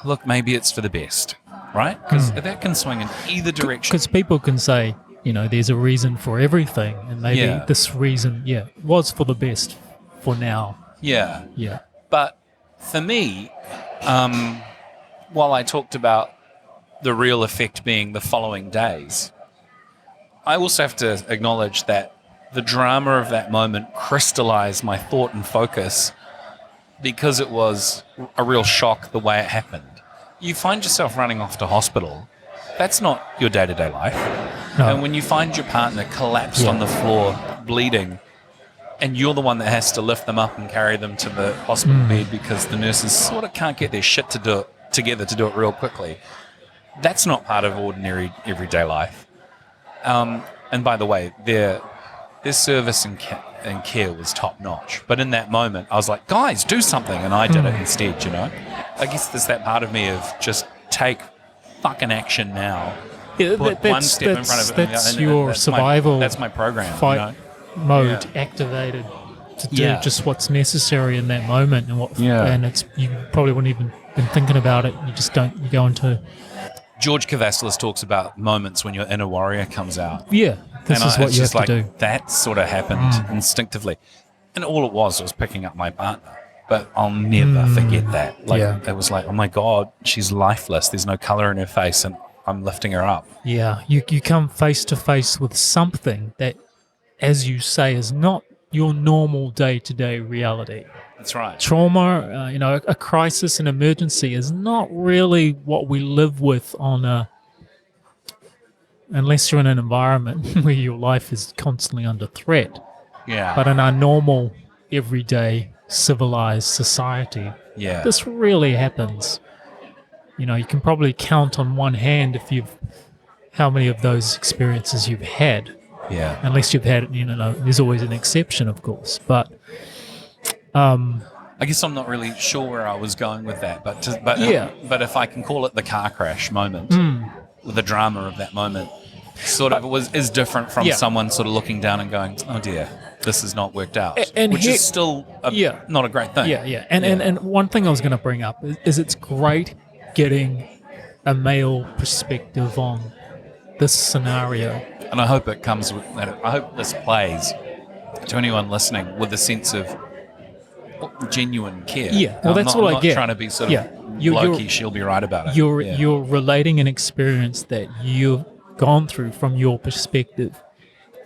look, maybe it's for the best, right? Because that can swing in either direction. Because people can say, there's a reason for everything, and maybe this reason, was for the best for now. Yeah. Yeah. But for me, while I talked about the real effect being the following days, I also have to acknowledge that the drama of that moment crystallized my thought and focus because it was a real shock the way it happened. You find yourself running off to hospital. That's not your day-to-day life. No. And when you find your partner collapsed on the floor, bleeding, and you're the one that has to lift them up and carry them to the hospital bed because the nurses sort of can't get their shit together to do it real quickly, that's not part of ordinary everyday life. And by the way, their service and care was top notch. But in that moment, I was like, guys, do something. And I did it instead, I guess there's that part of me of just take fucking action now. Yeah, Put one step in front of it. That's your survival That's my program. fight mode activated to do just what's necessary in that moment. And it's you probably wouldn't even been thinking about it. You just don't. You go into... George Kavassalis talks about moments when your inner warrior comes out. Yeah, this is what you have to do. That sort of happened instinctively. And all it was picking up my partner. But I'll never forget that. It was like, oh my God, she's lifeless. There's no colour in her face and I'm lifting her up. Yeah. You come face to face with something that, as you say, is not your normal day-to-day reality. That's right. Trauma, a crisis, an emergency is not really what we live with on a unless you're in an environment where your life is constantly under threat. Yeah. But in our normal, everyday, civilized society, yeah. this rarely happens. You can probably count on one hand how many of those experiences you've had. Yeah. Unless you've had, there's always an exception, of course. But I guess I'm not really sure where I was going with that, but if I can call it the car crash moment, the drama of that moment, sort of is different from someone sort of looking down and going, "Oh dear, this has not worked out," which is still not a great thing. Yeah. And one thing I was going to bring up is it's great getting a male perspective on this scenario. And I hope it comes with that. I hope this plays to anyone listening with a sense of genuine care. Yeah, well, that's what I get. I'm not trying to be sort of blokey, she'll be right about it. You're relating an experience that you've gone through from your perspective.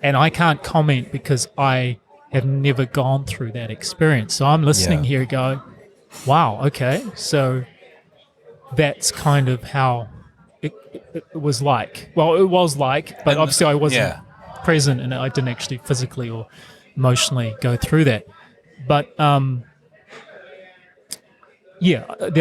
And I can't comment because I have never gone through that experience. So I'm listening here going, wow, okay, so that's kind of how it was like. Well, it was like, but obviously I wasn't present and I didn't actually physically or emotionally go through that. But the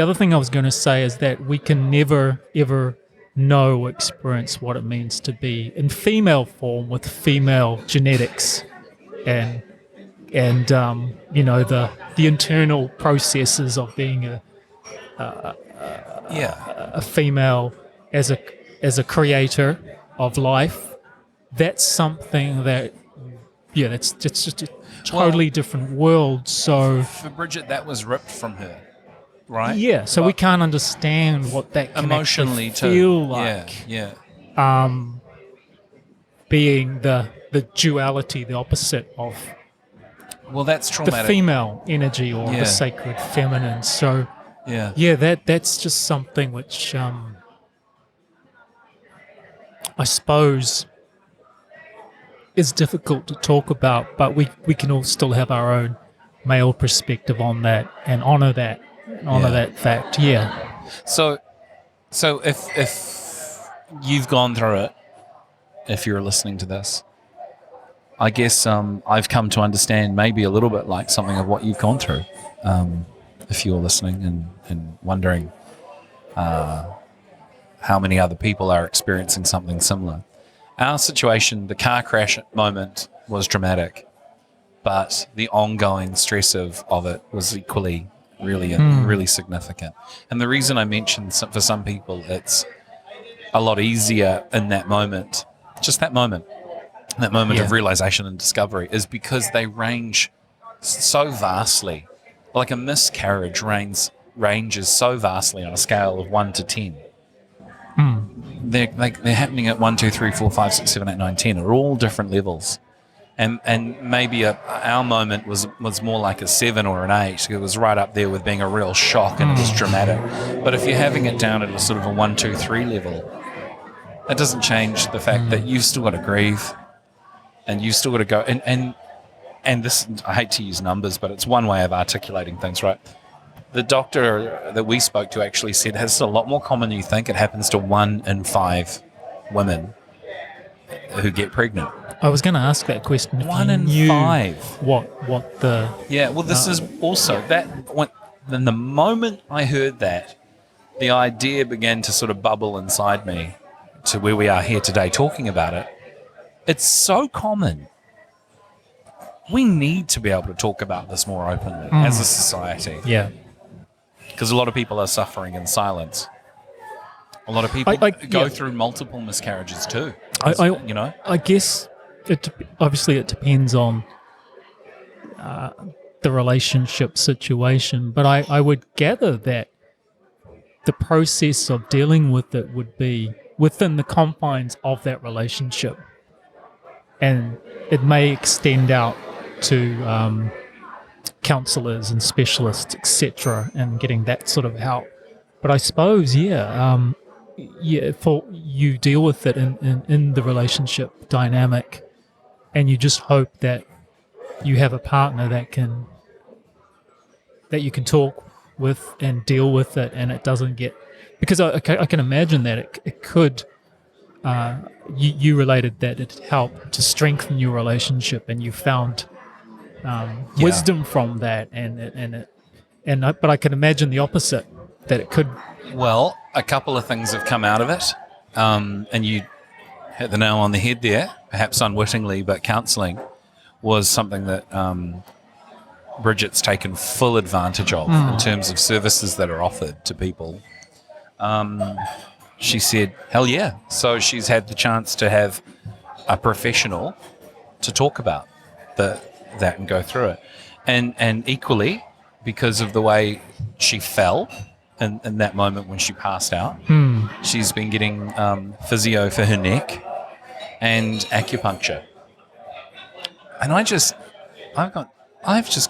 other thing I was going to say is that we can never, ever know or experience what it means to be in female form with female genetics and the internal processes of being a female as a creator of life. That's something that that's just a totally different world. So for Brigitte, that was ripped from her, right? Yeah, so we can't understand what that can emotionally feel too. like. Yeah. Being the duality, the opposite of that's traumatic. The female energy or the sacred feminine. So that's just something which I suppose is difficult to talk about, but we can all still have our own male perspective on that and honor that fact. Yeah. So if you've gone through it, if you're listening to this, I guess I've come to understand maybe a little bit like something of what you've gone through. If you're listening and wondering how many other people are experiencing something similar. Our situation, the car crash moment was dramatic, but the ongoing stress of it was equally really significant. And the reason I mentioned for some people it's a lot easier in that moment, just that moment of realization and discovery, is because they range so vastly. Like a miscarriage ranges so vastly on a scale of 1 to 10. They're happening at 1, 2, 3, 4, 5, 6, 7, 8, 9, 10 are all different levels. And maybe our moment was more like a 7 or an 8. It was right up there with being a real shock and it was dramatic. But if you're having it down at a sort of a 1, 2, 3 level, that doesn't change the fact that you've still got to grieve and you've still got to go. And this, I hate to use numbers, but it's one way of articulating things, right? The doctor that we spoke to actually said it's a lot more common than you think. It happens to 1 in 5 women who get pregnant. I was going to ask that question. 1 in 5. What the... Yeah, well, this is also... Then the moment I heard that, the idea began to sort of bubble inside me to where we are here today talking about it. It's so common. We need to be able to talk about this more openly as a society. Yeah. Because a lot of people are suffering in silence. A lot of people go through multiple miscarriages too. I guess it depends on the relationship situation, but I would gather that the process of dealing with it would be within the confines of that relationship, and it may extend out to counsellors and specialists, etc., and getting that sort of help. But I suppose, for you deal with it in the relationship dynamic, and you just hope that you have a partner that you can talk with and deal with it, and it doesn't get, because I can imagine that it could you related that it helped to strengthen your relationship, and you found wisdom from that, but I can imagine the opposite, that it could. Well, a couple of things have come out of it, and you hit the nail on the head there, perhaps unwittingly, but counselling was something that Bridget's taken full advantage of in terms of services that are offered to people. She said, hell yeah. So she's had the chance to have a professional to talk about that and go through it. And equally, because of the way she fell in that moment when she passed out, she's been getting physio for her neck and acupuncture. And I've just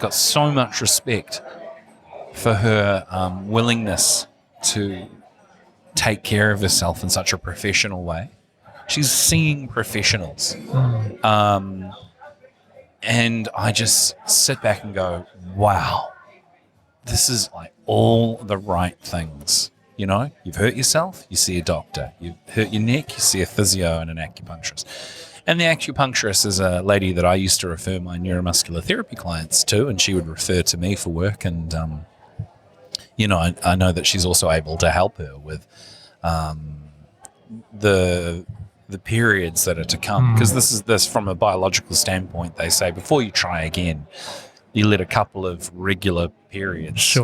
got so much respect for her willingness to take care of herself in such a professional way. She's seeing professionals. And I just sit back and go, wow, this is like all the right things. You know, you've hurt yourself, you see a doctor. You've hurt your neck, you see a physio and an acupuncturist. And the acupuncturist is a lady that I used to refer my neuromuscular therapy clients to, and she would refer to me for work. And, you know, I know that she's also able to help her with the periods that are to come. Because this from a biological standpoint, they say before you try again, you let a couple of regular periods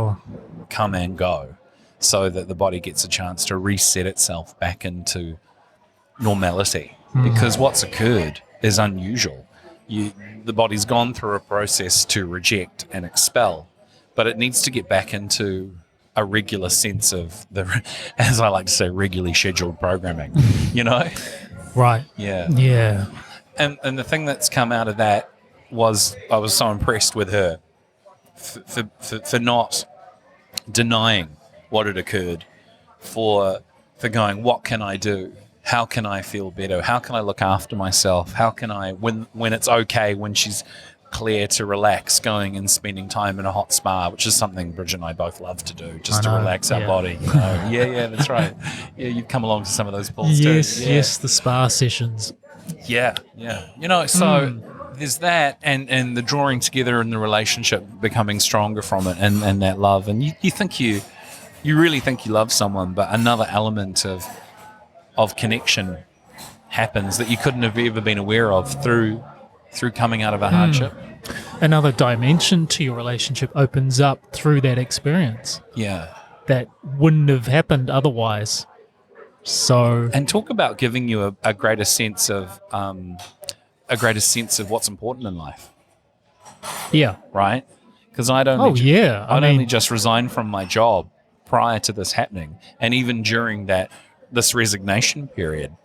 come and go so that the body gets a chance to reset itself back into normality. Because what's occurred is unusual. The body's gone through a process to reject and expel, but it needs to get back into a regular sense of as I like to say, regularly scheduled programming, you know? Right. Yeah. Yeah. And the thing that's come out of that was I was so impressed with her for not denying what had occurred, for going, what can I do? How can I feel better? How can I look after myself? How can I, when it's okay, when she's clear to relax, going and spending time in a hot spa, which is something Bridget and I both love to do, just to relax our body. You know? Yeah, that's right. Yeah, you've come along to some of those pools too. Yes, the spa sessions. Yeah. You know, so there's that, and the drawing together and the relationship becoming stronger from it, and that love. And you think you really think you love someone, but another element of connection happens that you couldn't have ever been aware of through coming out of a hardship. Another dimension to your relationship opens up through that experience. Yeah. That wouldn't have happened otherwise. So, and talk about giving you a greater sense of what's important in life. Yeah. Right? Because I'd only mean, just resigned from my job prior to this happening, and even during this resignation period,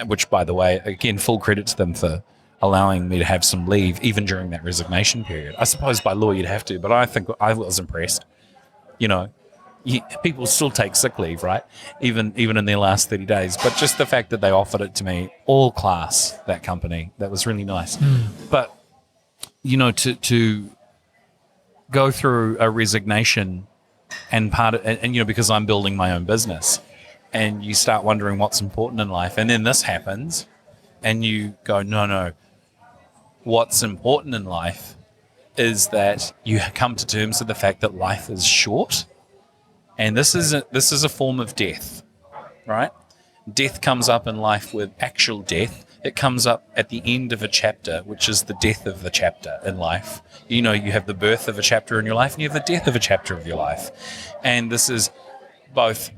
which, by the way, again, full credit to them for allowing me to have some leave even during that resignation period. I suppose by law you'd have to, but I think I was impressed. You know, people still take sick leave, right? Even in their last 30 days. But just the fact that they offered it to me, all class, that company, that was really nice. But, you know, to go through a resignation and you know, because I'm building my own business, and you start wondering what's important in life, and then this happens, and you go, no, what's important in life is that you come to terms with the fact that life is short, and this is a form of death, right? Death comes up in life with actual death. It comes up at the end of a chapter, which is the death of the chapter in life. You know, you have the birth of a chapter in your life, and you have the death of a chapter of your life, and this is both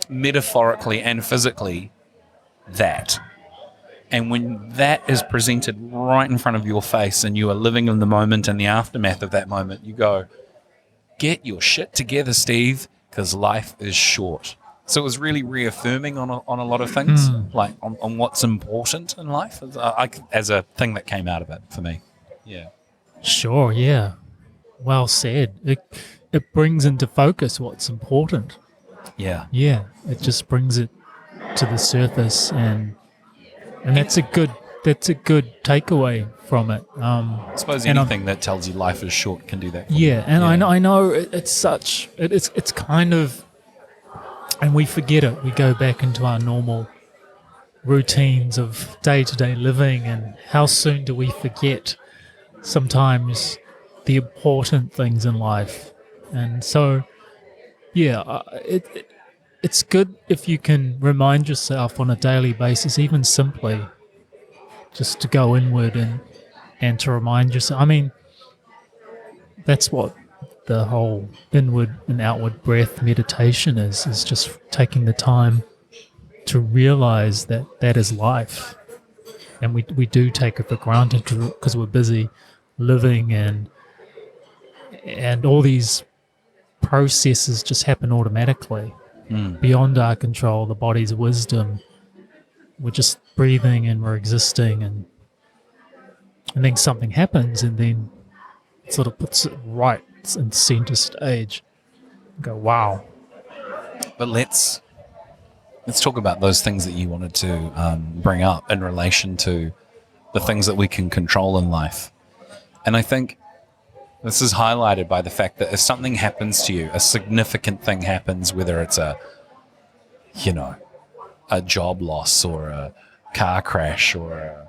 metaphorically and physically that. And when that is presented right in front of your face and you are living in the moment and the aftermath of that moment, you go, get your shit together, Steve, because life is short. So it was really reaffirming on a lot of things, like on what's important in life as a thing that came out of it for me. Yeah. Sure, yeah. Well said. It brings into focus what's important. Yeah. Yeah, it just brings it to the surface, and that's a good takeaway from it. I suppose anything that tells you life is short can do that. Yeah, and I know it's kind of, and we forget it. We go back into our normal routines of day-to-day living, and how soon do we forget sometimes the important things in life. And so, it's good if you can remind yourself on a daily basis, even simply, just to go inward and to remind yourself. I mean, that's what the whole inward and outward breath meditation is just taking the time to realize that that is life. And we do take it for granted because we're busy living, and all these processes just happen automatically beyond our control, the body's wisdom. We're just breathing and we're existing, and then something happens, and then it sort of puts it right in center stage. Go, wow. But let's talk about those things that you wanted to bring up in relation to the things that we can control in life. And I think this is highlighted by the fact that if something happens to you, a significant thing happens, whether it's a job loss or a car crash or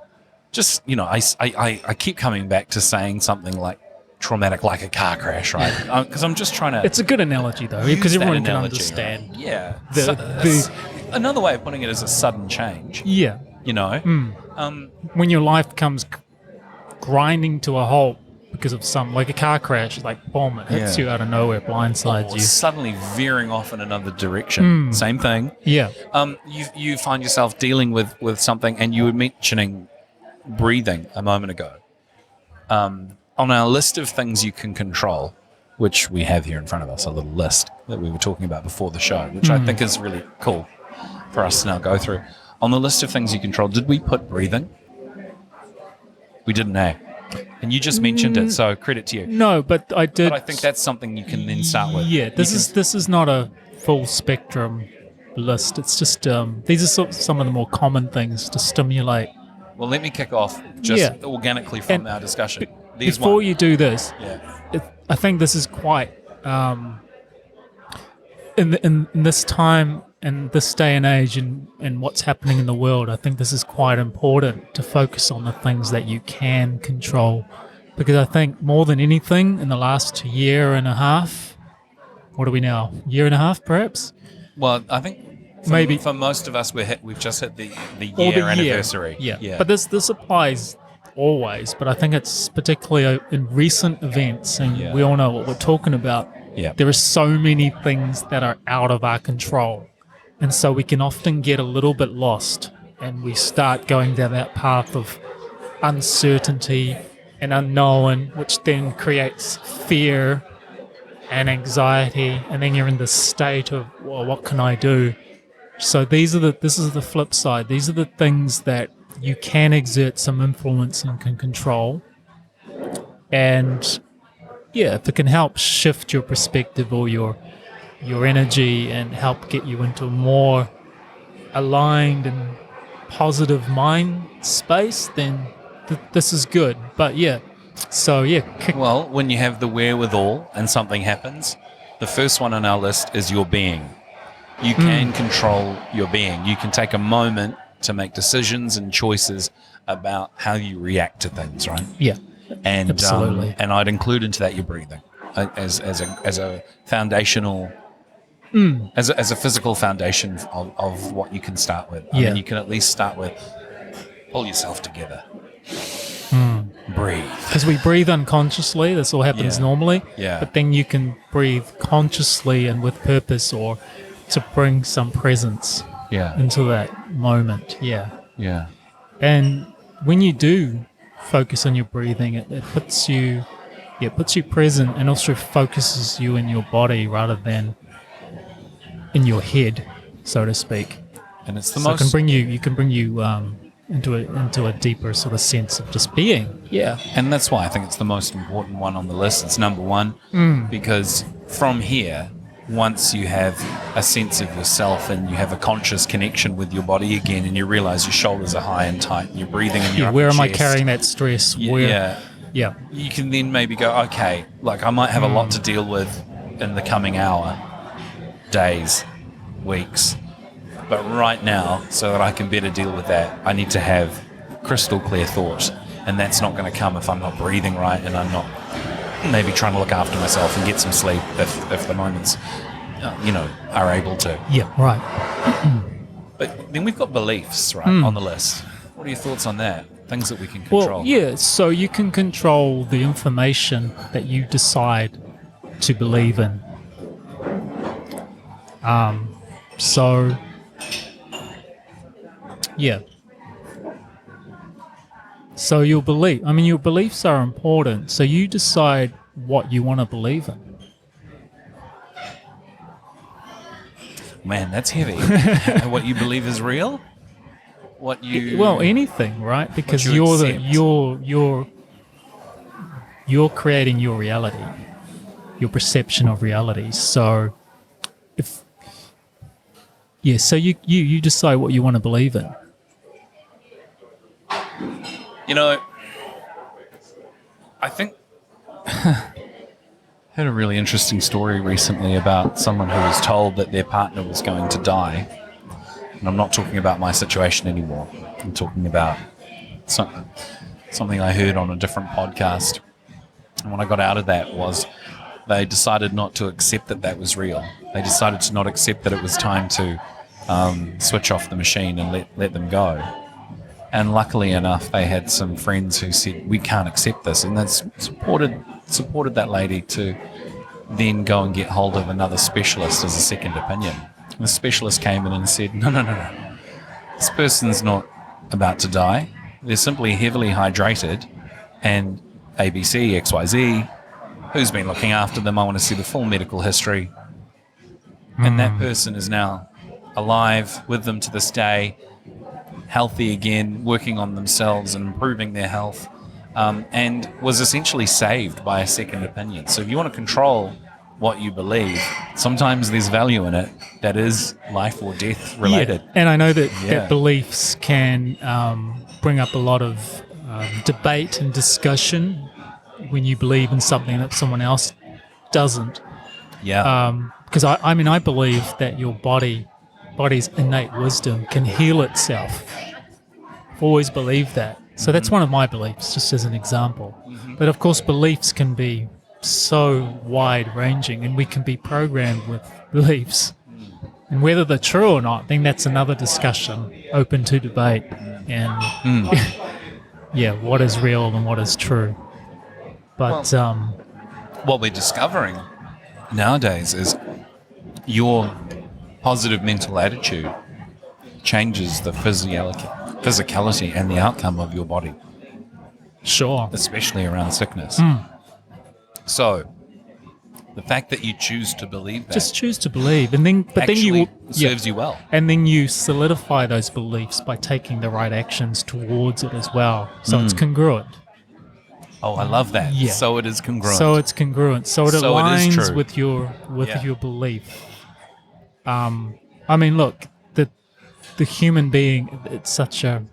I keep coming back to saying something like traumatic, like a car crash, right? Because I'm just trying to. It's a good analogy though, because everyone can understand. Right? Yeah. The another way of putting it is a sudden change. Yeah. When your life comes grinding to a halt because of like a car crash, like boom, it hits you out of nowhere, blindsides you. Suddenly veering off in another direction. Same thing. Yeah. You find yourself dealing with something, and you were mentioning breathing a moment ago. On our list of things you can control, which we have here in front of us, a little list that we were talking about before the show, which I think is really cool for us to now go through. On the list of things you control, did we put breathing? We didn't, eh? And you just mentioned it, so credit to you. No, but I did. But I think that's something you can then start with. Yeah, this is not a full spectrum list. It's just these are some of the more common things to stimulate. Well, let me kick off just organically from our discussion. Before you do this, I think this is quite in this time and this day and age and what's happening in the world. I think this is quite important to focus on the things that you can control, because I think more than anything in the last year and a half, what are we now? Year and a half, perhaps? Well, I think maybe for most of us we've just hit the year anniversary. Yeah. But this applies always, but I think it's particularly in recent events, and we all know what we're talking about. Yeah. There are so many things that are out of our control, and so we can often get a little bit lost, and we start going down that path of uncertainty and unknown, which then creates fear and anxiety, and then you're in this state of, well, what can I do? So this is the flip side. These are the things that you can exert some influence and can control. And if it can help shift your perspective or your energy and help get you into a more aligned and positive mind space, then this is good. But well, when you have the wherewithal and something happens, the first one on our list is your being. You can control your being. You can take a moment to make decisions and choices about how you react to things, right? Yeah, and absolutely. And I'd include into that your breathing as a foundational, as a physical foundation of what you can start with. I mean, you can at least start with pull yourself together, breathe. Because we breathe unconsciously. This all happens normally. Yeah. But then you can breathe consciously and with purpose, or to bring some presence into that moment. Yeah. And when you do focus on your breathing, it puts you present, and also focuses you in your body rather than in your head, so to speak. And it's the so most. It can bring you into a deeper sort of sense of just being. Yeah. And that's why I think it's the most important one on the list. It's number one, because from here, once you have a sense of yourself and you have a conscious connection with your body again, and you realize your shoulders are high and tight and you're breathing in your upper where am chest, I carrying that stress? Yeah. You can then maybe go, okay, like I might have a lot to deal with in the coming hour, days, weeks, But right now, so that I can better deal with that, I need to have crystal clear thought. And that's not going to come if I'm not breathing right and I'm not maybe trying to look after myself and get some sleep if the moments, are able to. Yeah, right. But then we've got beliefs, right, on the list. What are your thoughts on that? Things that we can control. Well, yeah, so you can control the information that you decide to believe in. So, yeah. So your beliefs are important. So you decide what you want to believe in. Man, that's heavy. What you believe is real? What you anything, right? Because you you're creating your reality, your perception of reality. So so you decide what you want to believe in. I think heard a really interesting story recently about someone who was told that their partner was going to die. And I'm not talking about my situation anymore. I'm talking about something I heard on a different podcast. And what I got out of that was they decided not to accept that was real. They decided to not accept that it was time to switch off the machine and let them go. And luckily enough, they had some friends who said, we can't accept this. And that's supported that lady to then go and get hold of another specialist as a second opinion. And the specialist came in and said, no. This person's not about to die. They're simply heavily hydrated and ABC, XYZ. Who's been looking after them? I want to see the full medical history. And that person is now alive with them to this day, healthy again, working on themselves and improving their health, and was essentially saved by a second opinion. So if you want to control what you believe, sometimes there's value in it that is life or death related. Yeah. And I know that beliefs can bring up a lot of debate and discussion when you believe in something that someone else doesn't. Yeah. Because I believe that your body's innate wisdom can heal itself. I've always believed that. So that's one of my beliefs, just as an example. But of course, beliefs can be so wide-ranging, and we can be programmed with beliefs. And whether they're true or not, I think that's another discussion open to debate. And what is real and what is true. But what we're discovering nowadays is your positive mental attitude changes the physicality and the outcome of your body. Sure. Especially around sickness. So, the fact that you choose to believe that. Just choose to believe. And then serves you well. And then you solidify those beliefs by taking the right actions towards it as well. So it's congruent. Oh, I love that. Yeah. So it is congruent. So it's congruent. So it aligns with your belief. Look, the human being, it's such a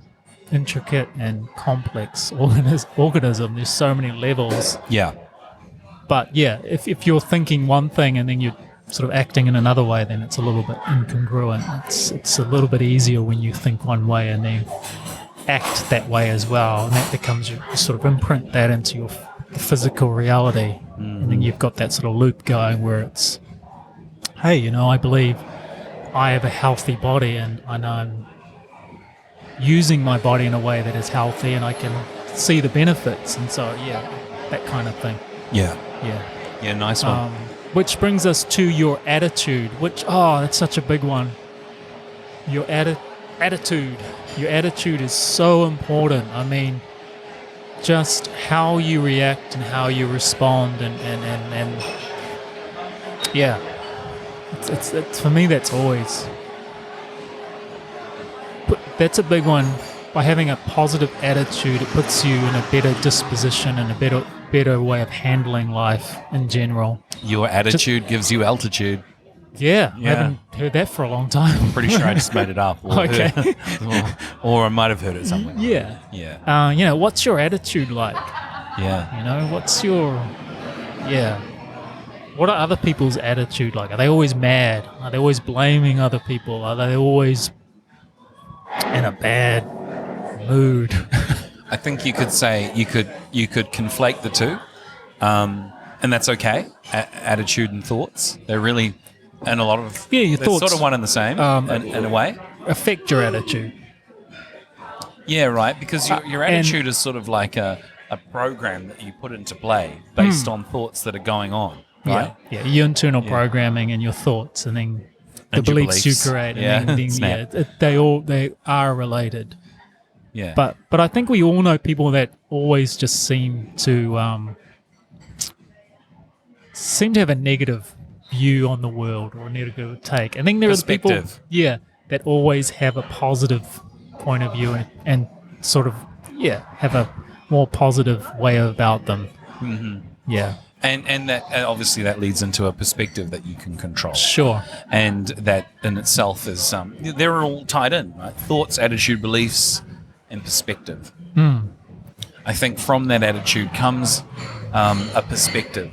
intricate and complex organism. There's so many levels. Yeah. But if you're thinking one thing and then you're sort of acting in another way, then it's a little bit incongruent. It's a little bit easier when you think one way and then act that way as well, and that becomes, you sort of imprint that into your physical reality. And then you've got that sort of loop going where it's, hey, I believe I have a healthy body and I'm using my body in a way that is healthy and I can see the benefits. And so, that kind of thing. Yeah, nice one. Which brings us to your attitude, which, that's such a big one. Your attitude. Your attitude is so important. Just how you react and how you respond and it's for me, that's always, that's a big one. By having a positive attitude, it puts you in a better disposition and a better way of handling life in general. Your attitude gives you altitude. Yeah, I haven't heard that for a long time. I'm pretty sure I just made it up. Or Okay. or I might have heard it somewhere. Yeah. What's your attitude like? Yeah. What's your... Yeah. what are other people's attitude like? Are they always mad? Are they always blaming other people? Are they always in a bad mood? I think you could say you could conflate the two, and that's okay. Attitude and thoughts, they're really, and a lot of Your they're thoughts sort of one and the same in a way. affect your attitude. Yeah, right. Because your attitude is sort of like a program that you put into play based on thoughts that are going on. Right? Yeah, your internal programming and your thoughts, and then the And your beliefs you beliefs. create, and Yeah. then Snap. they are related. Yeah. But I think we all know people that always just seem to have a negative view on the world, or a negative take. I think there are the people, Perspective. that always have a positive point of view and sort of have a more positive way about them. Mm-hmm. Yeah, And that obviously that leads into a perspective that you can control. sure. And that in itself is they're all tied in, right? Thoughts, attitude, beliefs, and perspective. I think from that attitude comes a perspective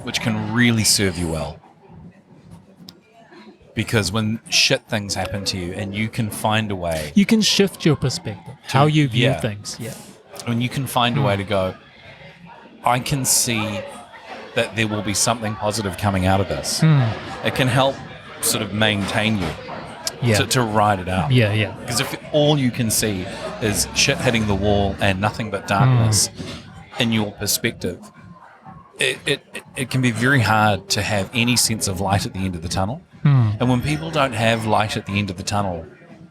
which can really serve you well. Because when shit things happen to you and you can find a way, You can shift your perspective, how you view yeah. things. Yeah, when you can find a way to go, I can see that there will be something positive coming out of this. It can help sort of maintain you yeah, to ride it out. yeah. Because if all you can see is shit hitting the wall and nothing but darkness in your perspective, it can be very hard to have any sense of light at the end of the tunnel. And when people don't have light at the end of the tunnel,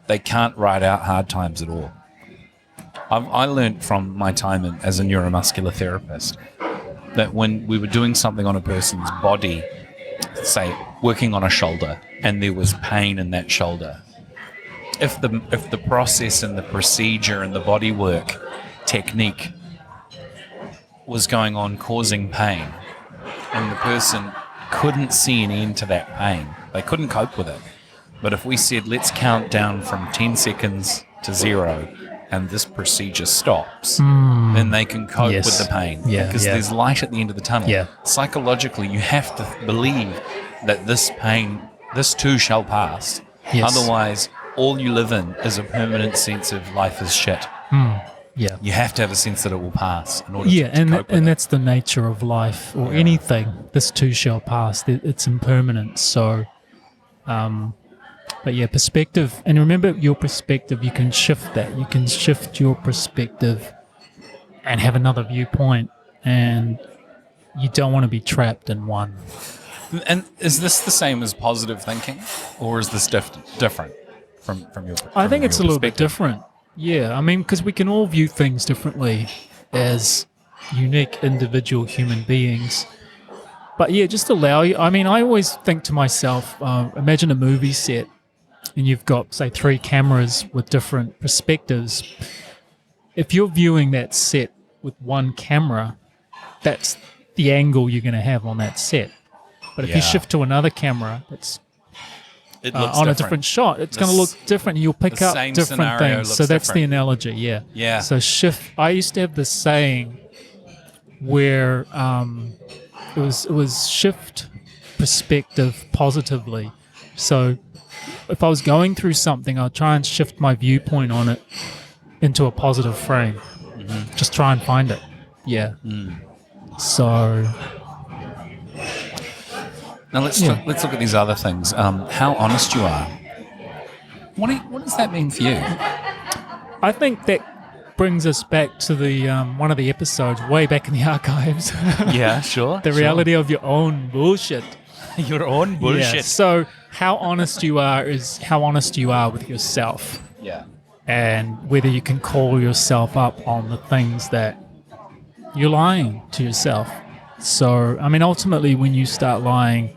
they can't ride out hard times at all. I learned from my time as a neuromuscular therapist that when we were doing something on a person's body, say working on a shoulder, and there was pain in that shoulder, if the process and the procedure and the body work technique was going on causing pain, and the person couldn't see an end to that pain, they couldn't cope with it. But if we said, let's count down from 10 seconds to 0 and this procedure stops, then they can cope Yes. with the pain. Yeah, because yeah. there's light at the end of the tunnel. Yeah. Psychologically, you have to believe that this pain, this too shall pass. Yes. Otherwise, all you live in is a permanent sense of life is shit. Yeah. You have to have a sense that it will pass in order Yeah, to cope with it. that's the nature of life, or anything. This too shall pass. It's impermanent. So, but yeah, perspective. And remember, your perspective, you can shift that. You can shift your perspective and have another viewpoint. And you don't want to be trapped in one. And is this the same as positive thinking, or is this different from your? I think it's a your little bit perspective? different. Yeah, I mean, because we can all view things differently as unique individual human beings. But yeah, just allow you. I mean, I always think to myself, imagine a movie set and you've got, say, 3 cameras with different perspectives. If you're viewing that set with one camera, that's the angle you're going to have on that set. But if you Yeah. shift to another camera that's It looks on a different shot, it's going to look different. You'll pick the up same different scenario things. looks So that's the different. analogy, yeah. Yeah. So shift. I used to have this saying where it was shift perspective positively. So if I was going through something, I'll try and shift my viewpoint on it into a positive frame. Just try and find it. Yeah. So Now let's look at these other things. How honest you are. What does that mean for you? I think that brings us back to the one of the episodes way back in the archives. Yeah, sure. The reality of your own bullshit. Your own Yeah. bullshit. So how honest you are is how honest you are with yourself, Yeah. and whether you can call yourself up on the things that you're lying to yourself. So, I mean, ultimately, when you start lying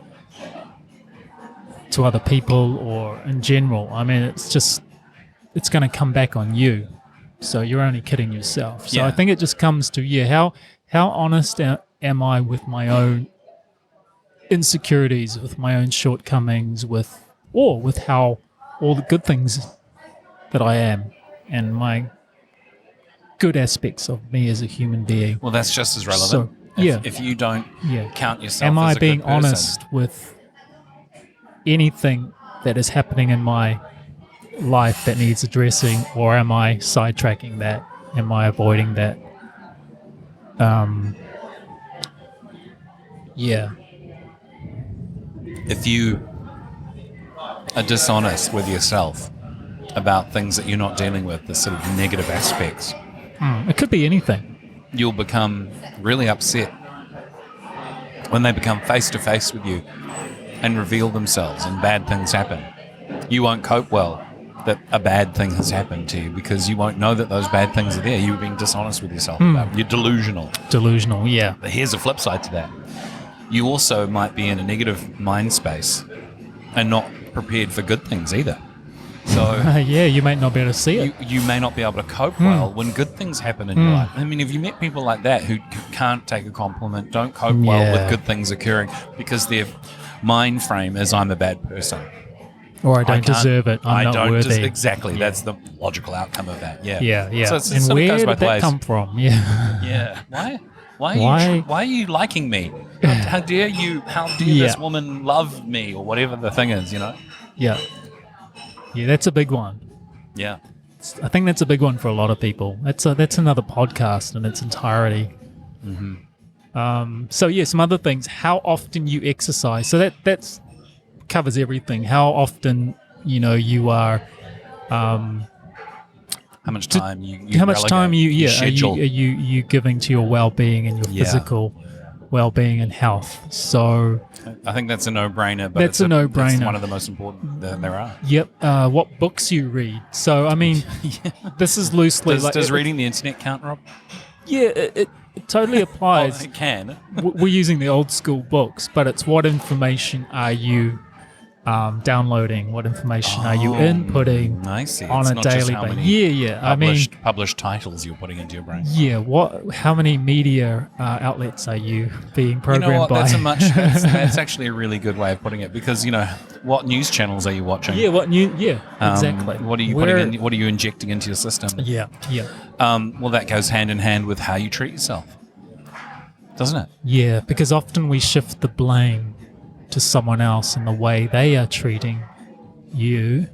to other people or in general, I mean, it's going to come back on you. So you're only kidding yourself. So Yeah. I think it just comes to, how honest am I with my own insecurities, with my own shortcomings, with how all the good things that I am and my good aspects of me as a human being. Well, that's just as relevant. So, If you don't count yourself Am as I a being good person, honest with anything that is happening in my life that needs addressing, or am I sidetracking that? Am I avoiding that? Yeah. if you are dishonest with yourself about things that you're not dealing with, the sort of negative aspects, It could be anything. you'll become really upset when they become face to face with you and reveal themselves and bad things happen. You won't cope well that a bad thing has happened to you because you won't know that those bad things are there. You're being dishonest with yourself about it. You're delusional. Delusional, yeah. But here's a flip side to that. You also might be in a negative mind space and not prepared for good things either. So Yeah, you might not be able to see it. you may not be able to cope well when good things happen in your life. I mean, have you met people like that who can't take a compliment, don't cope well with good things occurring because their mind frame is I'm a bad person. Or I don't deserve it. I'm not worthy. Exactly. That's the logical outcome of that. Yeah. Yeah. So And where did that come from? Yeah. Yeah. Why are you liking me? How dare this woman love me, or whatever the thing is, Yeah. Yeah, that's a big one. Yeah. I think that's a big one for a lot of people. That's another podcast in its entirety. So yeah, some other things. How often you exercise. So that's covers everything. How often you are. How much time you How much time you schedule. are you giving to your well-being and your physical well-being and health? So I think that's a no-brainer. But that's a no-brainer. It's one of the most important that there are. Yep. What books you read. So I mean, this is loosely Does reading the internet count, Rob? Yeah, it totally applies. It can. We're using the old school books, but it's what information are you downloading? What information are you inputting I see. on It's a not just daily how basis? many Yeah. published titles you're putting into your brain. Yeah. How many media outlets are you being programmed by? That's actually a really good way of putting it, because what news channels are you watching? Exactly. What are you putting in? What are you injecting into your system? Yeah. Well, that goes hand in hand with how you treat yourself, doesn't it? Yeah, because often we shift the blame to someone else in the way they are treating you.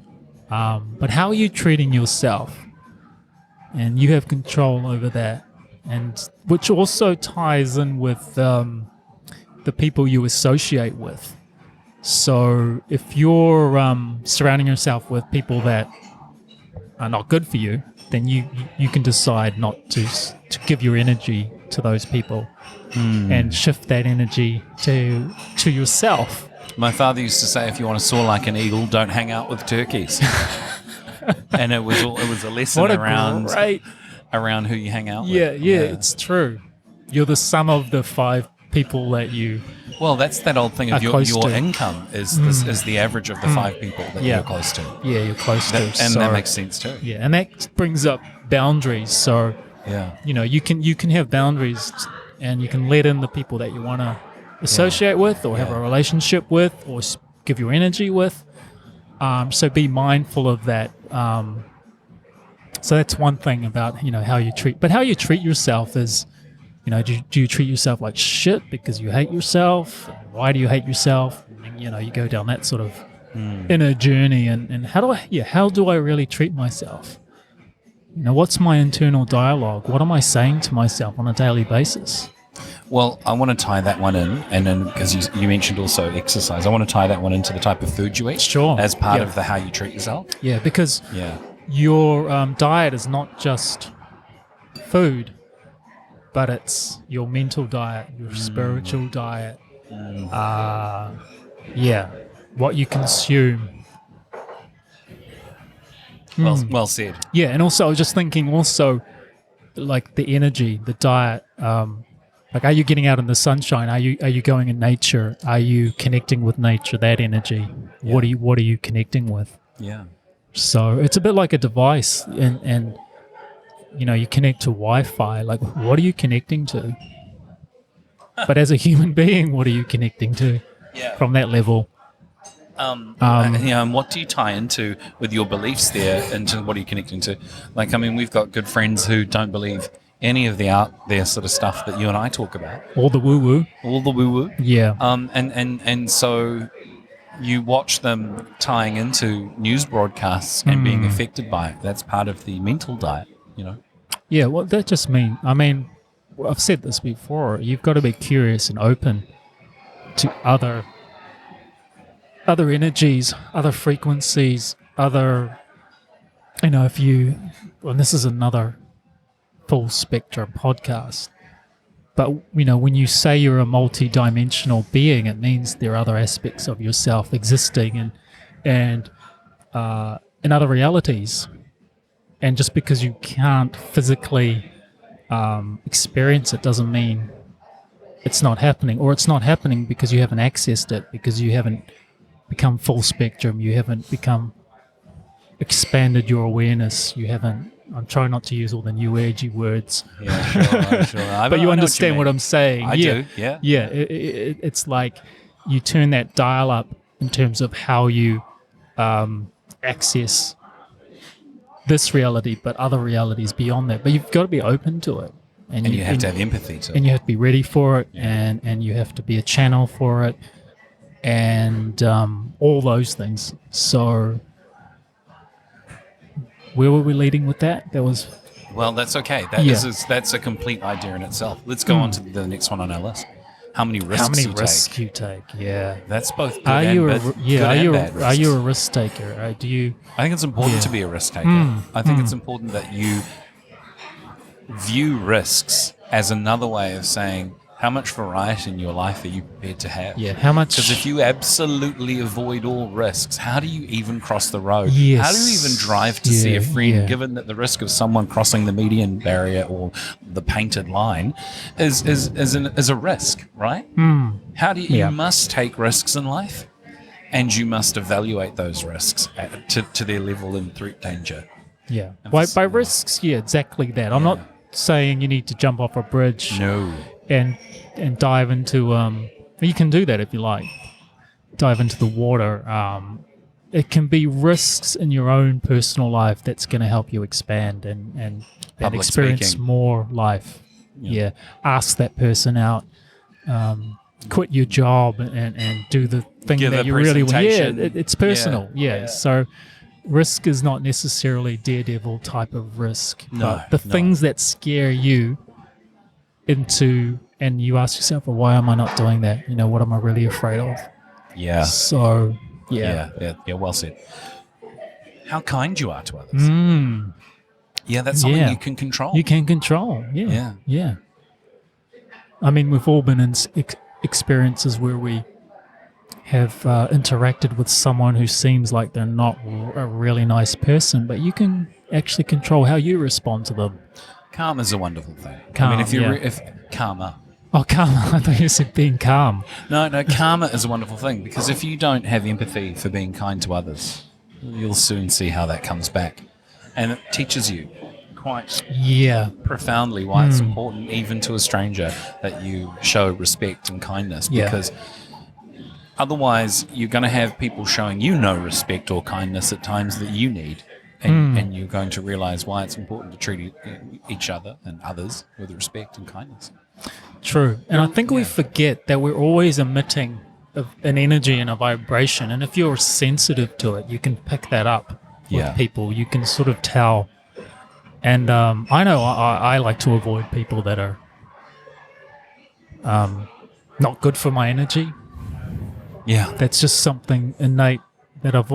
But how are you treating yourself? And you have control over that. And which also ties in with the people you associate with. So if you're surrounding yourself with people that are not good for you, then you can decide not to give your energy to those people and shift that energy to yourself. My father used to say, if you want to soar like an eagle, don't hang out with turkeys. And it was a lesson around who you hang out with. Yeah, it's true. You're the sum of the 5 people that you. Well, that's that old thing of your to. income is the average of the 5 people that you're close to. Yeah, you're close to. And that makes sense too. Yeah, and that brings up boundaries. So you can have boundaries, and you can let in the people that you want to associate with, or have a relationship with, or give your energy with. So be mindful of that. So that's one thing about how you treat. But how you treat yourself is, do you treat yourself like shit because you hate yourself? Why do you hate yourself? And, you go down that sort of inner journey. And how do I really treat myself? What's my internal dialogue? What am I saying to myself on a daily basis? Well, I want to tie that one in, and then because you mentioned also exercise, I want to tie that one into the type of food you eat. Sure. As part of the how you treat yourself. Yeah, because your diet is not just food, but it's your mental diet, your spiritual diet. What you consume. Well said. Yeah, and also I was just thinking like the energy, the diet. Like, are you getting out in the sunshine? Are you going in nature? Are you connecting with nature? That energy. Yeah. What are you connecting with? Yeah. So it's a bit like a device, and you connect to Wi-Fi. Like, what are you connecting to? But as a human being, what are you connecting to from that level? And what do you tie into with your beliefs there? Into what are you connecting to? Like, I mean, we've got good friends who don't believe any of the out there sort of stuff that you and I talk about, All the woo-woo. all the woo-woo. Yeah. And so you watch them tying into news broadcasts and being affected by it. That's part of the mental diet, you know. Yeah, well, that just mean, I mean, I've said this before, you've got to be curious and open to other energies, other frequencies, other, you know, if you, well, this is another full spectrum podcast, but, you know, when you say you're a multi-dimensional being, it means there are other aspects of yourself existing and in other realities. And just because you can't physically experience it doesn't mean it's not happening, or it's not happening because you haven't accessed it, because you haven't become full spectrum, you haven't become expanded your awareness, you haven't. I'm trying not to use all the new agey words. Yeah, sure. But you understand what I'm saying. I do, yeah. Yeah, it's like you turn that dial up in terms of how you access this reality, but other realities beyond that. But you've got to be open to it. And you have to have empathy to it. And you have to be ready for it, and you have to be a channel for it, and all those things. So where were we leading with that? That was... Well, that's okay. That's a complete idea in itself. Let's go on to the next one on our list. How many risks you take? Yeah, that's both good are and you bad. Are you a risk taker? Do you? I think it's important to be a risk taker. I think it's important that you view risks as another way of saying, how much variety in your life are you prepared to have? Yeah, how much? Because if you absolutely avoid all risks, how do you even cross the road? Yes. How do you even drive to see a friend, given that the risk of someone crossing the median barrier or the painted line is a risk, right? How do you must take risks in life, and you must evaluate those risks to their level in threat danger. Yeah, by risks, exactly that. I'm not saying you need to jump off a bridge. No. And dive into you can do that if you like, dive into the water. It can be risks in your own personal life that's going to help you expand and experience speaking. more life. Ask that person out, quit your job and do the thing Give that a you really want. presentation. It's personal. So risk is not necessarily daredevil type of risk, but the things that scare you into, and you ask yourself, well, why am I not doing that? You know, what am I really afraid of? Yeah. So, Yeah, well said. How kind you are to others. Yeah, that's something you can control. You can control. Yeah. I mean, we've all been in experiences where we have interacted with someone who seems like they're not a really nice person, but you can actually control how you respond to them. Calm is a wonderful thing. Calm, I mean, if calmer. Oh, calm. I thought you said being calm. No, calmer is a wonderful thing, because if you don't have empathy for being kind to others, you'll soon see how that comes back. And it teaches you quite profoundly why it's important, even to a stranger, that you show respect and kindness, because otherwise you're going to have people showing you no respect or kindness at times that you need. And you're going to realize why it's important to treat each other and others with respect and kindness. True. And I think we forget that we're always emitting an energy and a vibration. And if you're sensitive to it, you can pick that up with people. You can sort of tell. And I know I like to avoid people that are not good for my energy. Yeah. That's just something innate that I've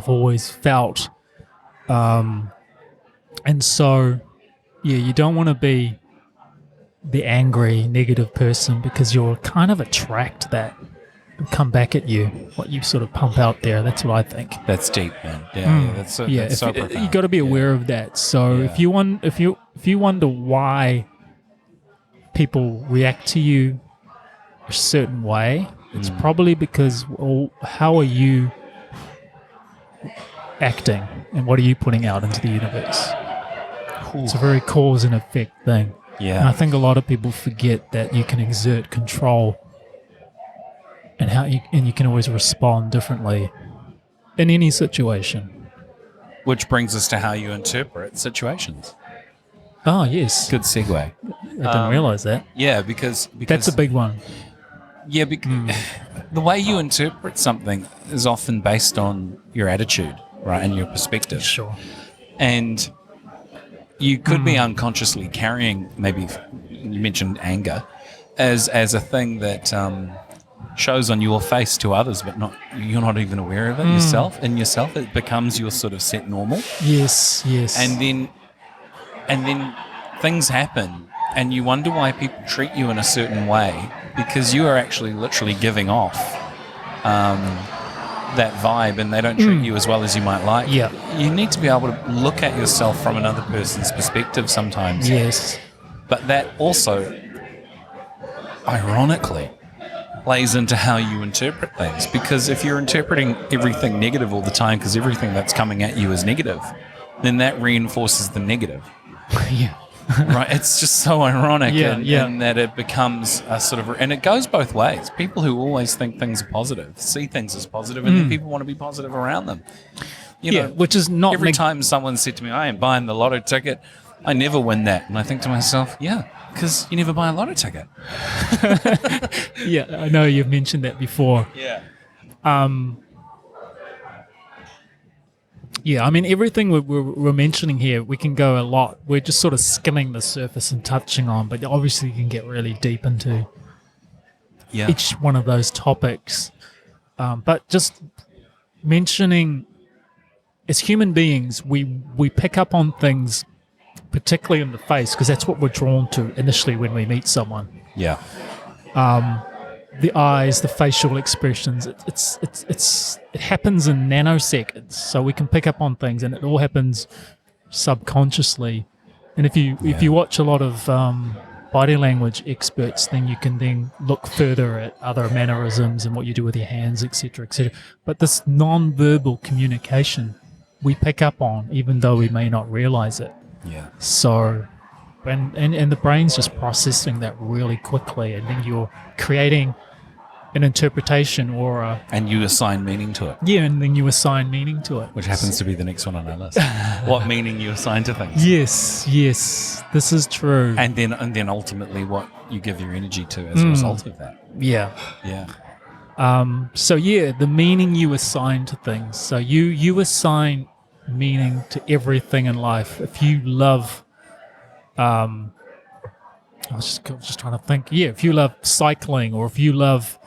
always felt, and so you don't want to be the angry, negative person, because you'll kind of attract that and come back at you. What you sort of pump out there. That's what I think. That's deep, man. That's so profound. You got to be aware of that. So if you wonder why people react to you a certain way, it's probably because, how are you acting and what are you putting out into the universe? It's a very cause and effect thing. Yeah. And I think a lot of people forget that you can exert control and you can always respond differently in any situation. Which brings us to how you interpret situations. Oh, yes. Good segue. I didn't realize that. Yeah, because That's a big one. yeah, the way you interpret something is often based on your attitude, right, and your perspective. Sure. And you could be unconsciously carrying, maybe you mentioned anger, as a thing that shows on your face to others, but you're not even aware of it yourself. In yourself, it becomes your sort of set normal. Yes. And then things happen, and you wonder why people treat you in a certain way, because you are actually literally giving off that vibe, and they don't treat you as well as you might like. Yeah. You need to be able to look at yourself from another person's perspective sometimes. Yes. But that also, ironically, plays into how you interpret things. Because if you're interpreting everything negative all the time because everything that's coming at you is negative, then that reinforces the negative. Yeah. Right? It's just so ironic Yeah. in that it becomes a sort of... And it goes both ways. People who always think things are positive see things as positive, and then people want to be positive around them. You know, which is not... every time someone said to me, I am buying the lotto ticket, I never win that. And I think to myself, yeah, because you never buy a lotto ticket. Yeah, I know you've mentioned that before. Yeah. Yeah, I mean, everything we're mentioning here, we can go a lot. We're just sort of skimming the surface and touching on, but obviously you can get really deep into each one of those topics. But just mentioning, as human beings, we pick up on things, particularly in the face, because that's what we're drawn to initially when we meet someone. Yeah. The eyes, the facial expressions, it happens in nanoseconds. So we can pick up on things, and it all happens subconsciously. And if you watch a lot of body language experts, then you can then look further at other mannerisms and what you do with your hands, etc., etc. But this non-verbal communication we pick up on, even though we may not realize it. Yeah. So, and the brain's just processing that really quickly, and then you're creating an interpretation or a... And you assign meaning to it. Yeah, and then you assign meaning to it. Which happens to be the next one on our list. What meaning you assign to things. Yes, this is true. And then ultimately what you give your energy to as a result of that. Yeah. Yeah. So yeah, the meaning you assign to things. So you assign meaning to everything in life. If you love... I was just trying to think. Yeah, if you love cycling, or if you love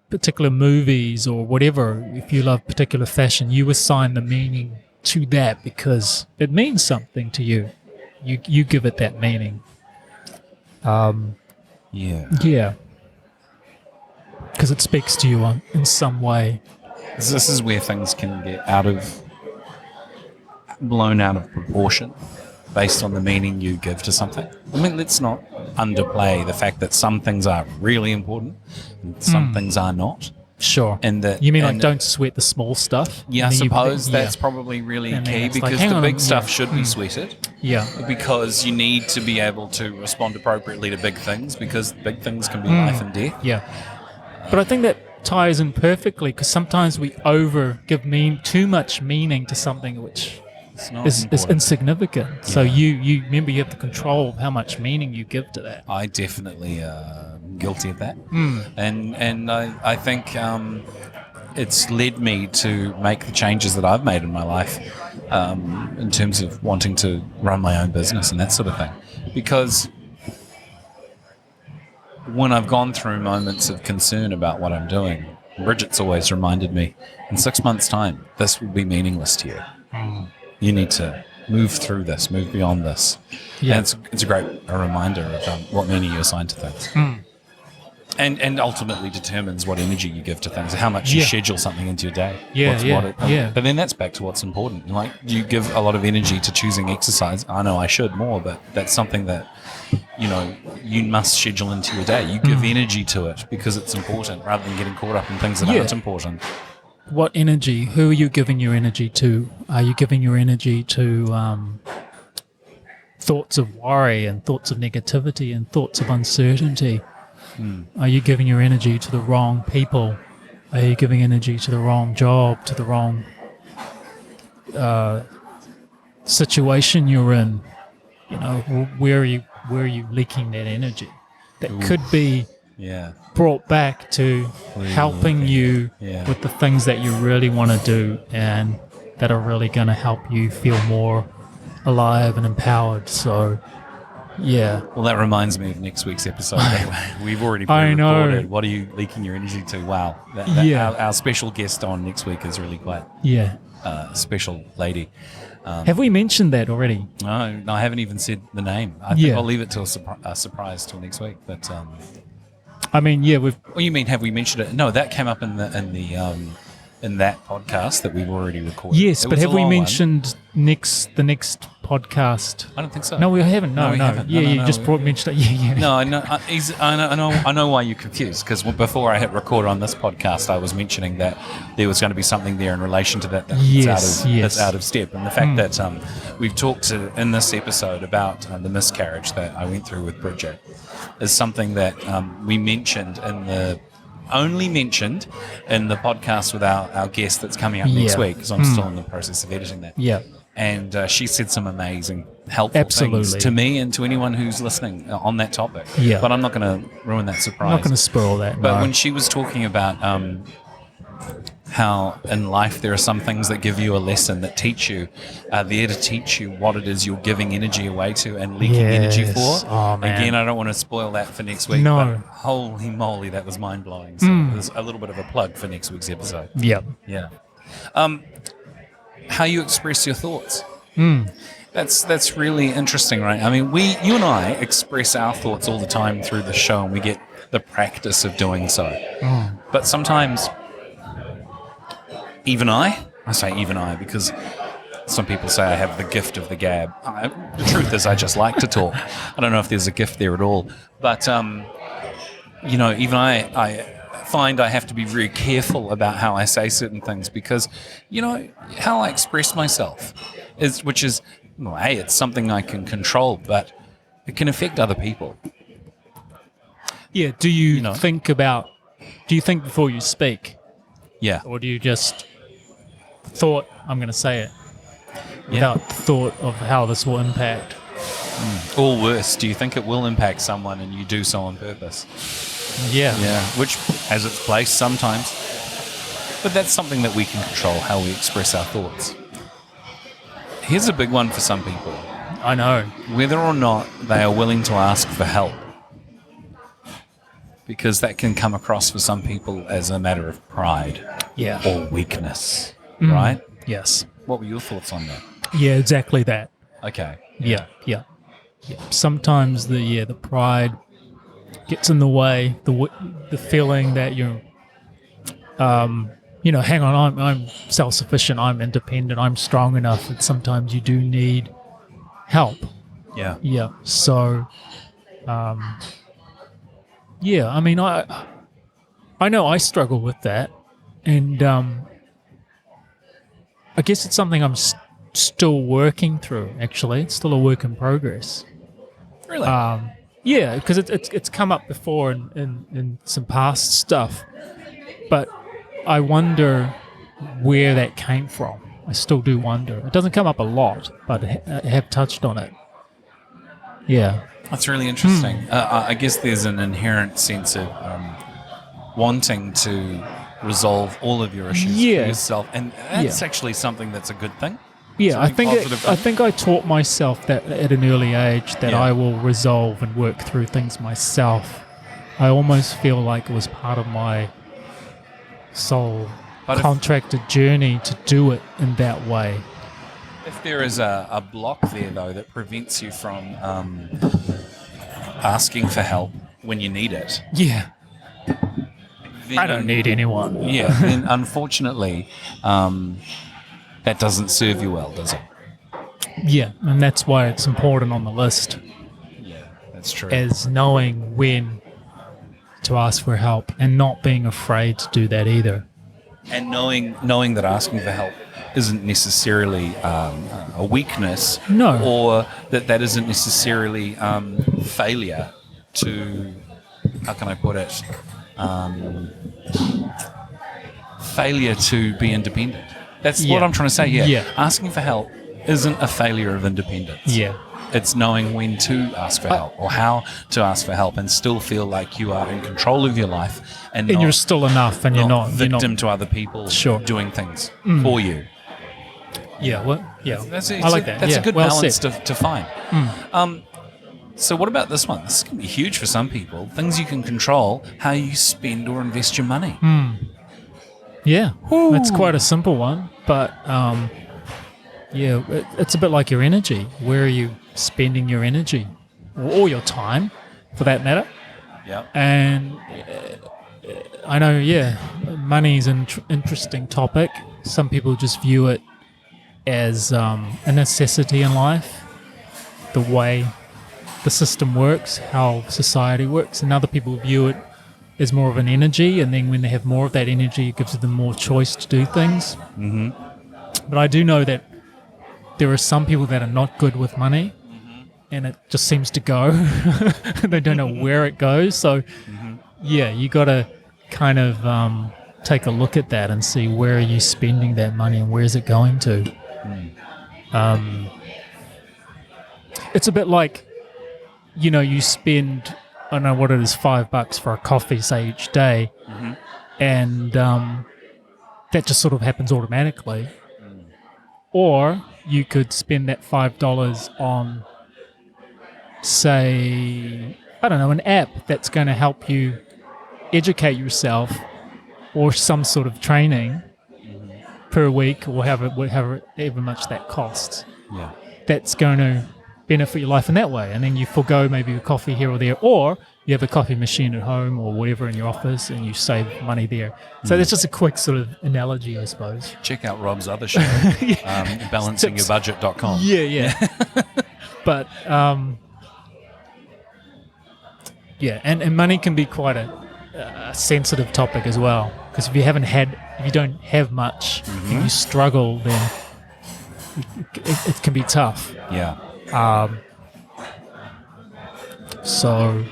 particular movies or whatever, if you love particular fashion, you assign the meaning to that because it means something to you. You give it that meaning. Yeah. Because it speaks to you in some way. This is where things can get blown out of proportion based on the meaning you give to something. I mean, let's not underplay the fact that some things are really important and some things are not. Sure. And that you mean like don't sweat the small stuff? Yeah, I suppose that's probably really key, because the big stuff should be sweated. Yeah. Because you need to be able to respond appropriately to big things, because big things can be life and death. Yeah. But I think that ties in perfectly, because sometimes we give too much meaning to something which is insignificant. So you remember, you have the control of how much meaning you give to that. I definitely am guilty of that. And I think it's led me to make the changes that I've made in my life in terms of wanting to run my own business and that sort of thing. Because when I've gone through moments of concern about what I'm doing, Bridget's always reminded me, in 6 months' time, this will be meaningless to you. You need to move through this, move beyond this. Yeah. And it's a great reminder of what meaning you assign to things. And ultimately determines what energy you give to things, how much you schedule something into your day. But then that's back to what's important. Like, do you give a lot of energy to choosing exercise? I know I should more, but that's something that, you must schedule into your day. You give energy to it because it's important, rather than getting caught up in things that aren't important. What energy? Who are you giving your energy to? Are you giving your energy to thoughts of worry and thoughts of negativity and thoughts of uncertainty? Are you giving your energy to the wrong people? Are you giving energy to the wrong job, to the wrong situation you're in? where are you leaking that energy that could be Yeah. brought back to helping you Yeah. with the things that you really want to do and that are really going to help you feel more alive and empowered. So, yeah. Well, that reminds me of next week's episode. We've already I know. pre-recorded. What are you leaking your energy to? Wow. Yeah. Our special guest on next week is really quite Yeah. a special lady. Have we mentioned that already? No, I haven't even said the name. I think Yeah. I'll leave it to a surprise till next week. But I mean, yeah, we've. you mean have we mentioned it? No, that came up in that podcast that we've already recorded. Yes, It but was a have we long one. mentioned the next podcast? I don't think so. No, we haven't. No, No, we no. haven't. Yeah, No, no, you no. just mentioned it. Yeah, yeah. No, I know why you're confused, because before I hit record on this podcast, I was mentioning that there was going to be something there in relation to that Yes, that's out of step, and the fact that we've talked in this episode about the miscarriage that I went through with Bridget is something that we mentioned only mentioned in the podcast with our guest that's coming up next Yeah. week, because I'm still in the process of editing that. Yeah. And she said some amazing, helpful Absolutely. things to me and to anyone who's listening on that topic. Yeah. But I'm not going to ruin that surprise. I'm not going to spoil that. But no. when she was talking about how in life there are some things that give you a lesson, that teach you, there to teach you what it is you're giving energy away to and leaking energy for. Yes. Oh, man. Again, I don't want to spoil that for next week. No. But holy moly, that was mind-blowing. So there's a little bit of a plug for next week's episode. Yeah. Yeah. How you express your thoughts. That's really interesting, right? I mean, you and I express our thoughts all the time through the show, and we get the practice of doing so. But sometimes, even I say even I because some people say I have the gift of the gab. The truth is, I just like to talk. I don't know if there's a gift there at all. But, even I find I have to be very careful about how I say certain things, because, how I express myself which is, well, A, it's something I can control, but it can affect other people. Yeah. Do you think before you speak, Yeah. or do you just thought, I'm going to say it, without thought of how this will impact? Or worse, do you think it will impact someone and you do so on purpose? Yeah. Yeah. Which has its place sometimes. But that's something that we can control, how we express our thoughts. Here's a big one for some people. I know. Whether or not they are willing to ask for help. Because that can come across for some people as a matter of pride Yeah. or weakness, right? Yes. What were your thoughts on that? Yeah, exactly that. Okay. Yeah. Sometimes the pride gets in the way, the feeling that hang on, I'm self-sufficient, I'm independent, I'm strong enough, and sometimes you do need help. Yeah. Yeah. So, I mean, I know I struggle with that, and I guess it's something I'm still working through. Actually, it's still a work in progress. Really? Yeah, because it's come up before in some past stuff, but I wonder where that came from. I still do wonder. It doesn't come up a lot, but I have touched on it. Yeah. That's really interesting. I guess there's an inherent sense of wanting to resolve all of your issues for yourself, and that's actually something that's a good thing. Yeah, I Something positive thing. I think I taught myself that at an early age that I will resolve and work through things myself. I almost feel like it was part of my soul contracted journey to do it in that way. If there is a block there, though, that prevents you from asking for help when you need it, Yeah. then, I don't need anyone. Yeah, then unfortunately, that doesn't serve you well, does it? Yeah, and that's why it's important on the list, Yeah, that's true. as knowing when to ask for help and not being afraid to do that either. And knowing that asking for help isn't necessarily a weakness, No. or that isn't necessarily failure to, how can I put it, failure to be independent. That's what I'm trying to say here. Yeah. Asking for help isn't a failure of independence. Yeah. It's knowing when to ask for help or how to ask for help and still feel like you are in control of your life and you're still enough, and you're not victim to other people Sure. doing things for you. Yeah, well, yeah. I like that. That's yeah, a good well balance said. to find. So what about this one? This is going to be huge for some people. Things you can control, how you spend or invest your money. Yeah, it's quite a simple one, but it's a bit like your energy. Where are you spending your energy, or your time, for that matter? Yeah. And I know, money is an interesting topic. Some people just view it as a necessity in life, the way the system works, how society works, and other people view it as more of an energy, and then when they have more of that energy, it gives them more choice to do things. Mm-hmm. But I do know that there are some people that are not good with money, and it just seems to go. They don't know where it goes. So, you got to kind of take a look at that and see where are you spending that money and where is it going to. It's a bit like, you spend, I don't know what it is, $5 for a coffee, say, each day, and that just sort of happens automatically. Or you could spend that $5 on, say, I don't know, an app that's going to help you educate yourself, or some sort of training per week, or however much that costs. Yeah. That's going to benefit your life in that way, and then you forgo maybe a coffee here or there, or you have a coffee machine at home or whatever in your office, and you save money there. So that's just a quick sort of analogy, I suppose. Check out Rob's other show, balancingyourbudget.com. Yeah. But and money can be quite a sensitive topic as well, because if you don't have much, and you struggle, then it can be tough. Yeah. So,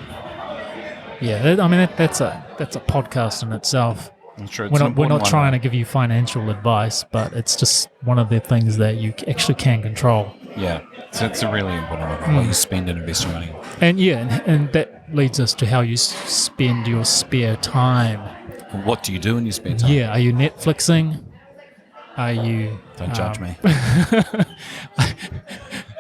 I mean that's a podcast in itself. I'm sure We're not trying to give you financial advice, but it's just one of the things that you actually can control. Yeah, so it's a really important one. What you spend and invest your money on. And that leads us to how you spend your spare time. What do you do in your spare time? Yeah, are you Netflixing? Are you? Don't judge me.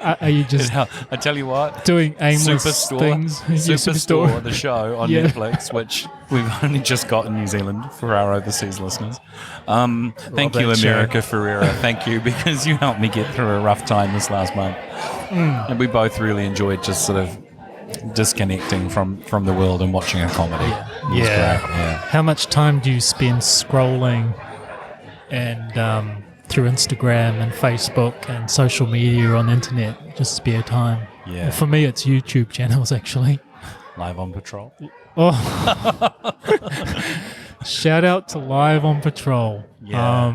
Are you just? I tell you what, doing aimless things? Superstore, the show on Netflix, which we've only just got in New Zealand for our overseas listeners. Thank you, America Ferrera. Thank you, because you helped me get through a rough time this last month, and we both really enjoyed just sort of disconnecting from the world and watching a comedy. It was great. Yeah. How much time do you spend scrolling and through Instagram and Facebook and social media on the internet, just spare time? Yeah. Well, for me, it's YouTube channels, actually. Live on Patrol. Oh, shout out to Live on Patrol. Yeah.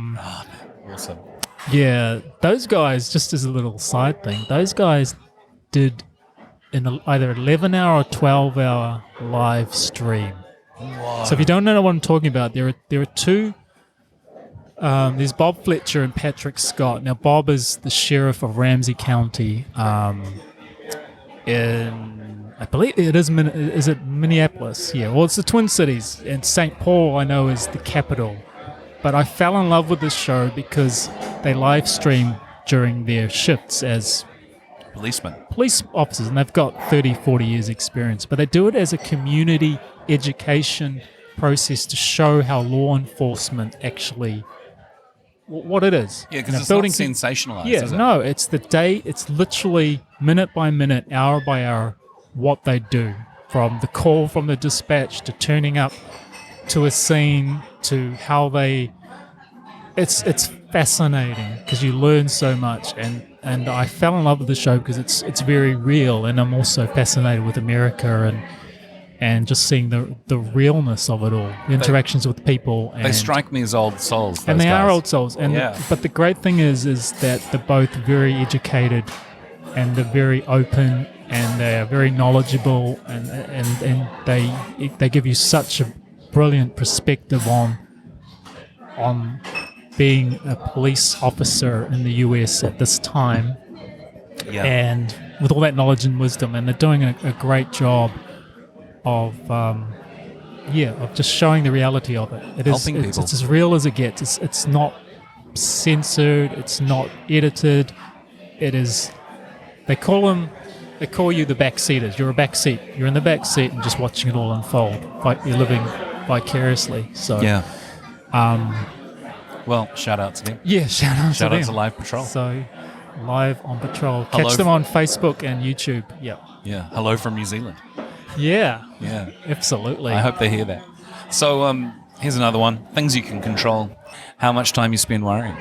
Awesome. Yeah, those guys, just as a little side thing, those guys did either 11-hour or 12-hour live stream. Whoa. So if you don't know what I'm talking about, there are two. There's Bob Fletcher and Patrick Scott. Now, Bob is the sheriff of Ramsey County in, I believe it is it Minneapolis? Yeah, well, it's the Twin Cities, and St. Paul, I know, is the capital. But I fell in love with this show because they live stream during their shifts as police officers, and they've got 30, 40 years experience. But they do it as a community education process to show how law enforcement actually, what it is. Yeah, because it's not sensationalized, is it? No, it's the day, it's literally minute by minute, hour by hour, what they do. From the call from the dispatch to turning up to a scene to how they... It's fascinating because you learn so much, and I fell in love with the show because it's very real, and I'm also fascinated with America and just seeing the realness of it all, the interactions with people. And they strike me as old souls. And they guys are old souls. And but the great thing is that they're both very educated, and they're very open, and they are very knowledgeable, and they give you such a brilliant perspective on being a police officer in the US at this time. Yeah. And with all that knowledge and wisdom, and they're doing a great job of of just showing the reality of it. Helping people. It's as real as it gets. It's not censored. It's not edited. It is. They call you the backseaters. You're a backseat. You're in the back seat and just watching it all unfold. Like you're living vicariously. So Yeah. Well, shout out to them. yeah, shout out Shout out them. to Live Patrol. So Live on Patrol. Hello Catch them on Facebook and YouTube. Yep. Yeah. Hello from New Zealand. Yeah. Yeah. Absolutely. I hope they hear that. So here's another one. Things you can control. How much time you spend worrying.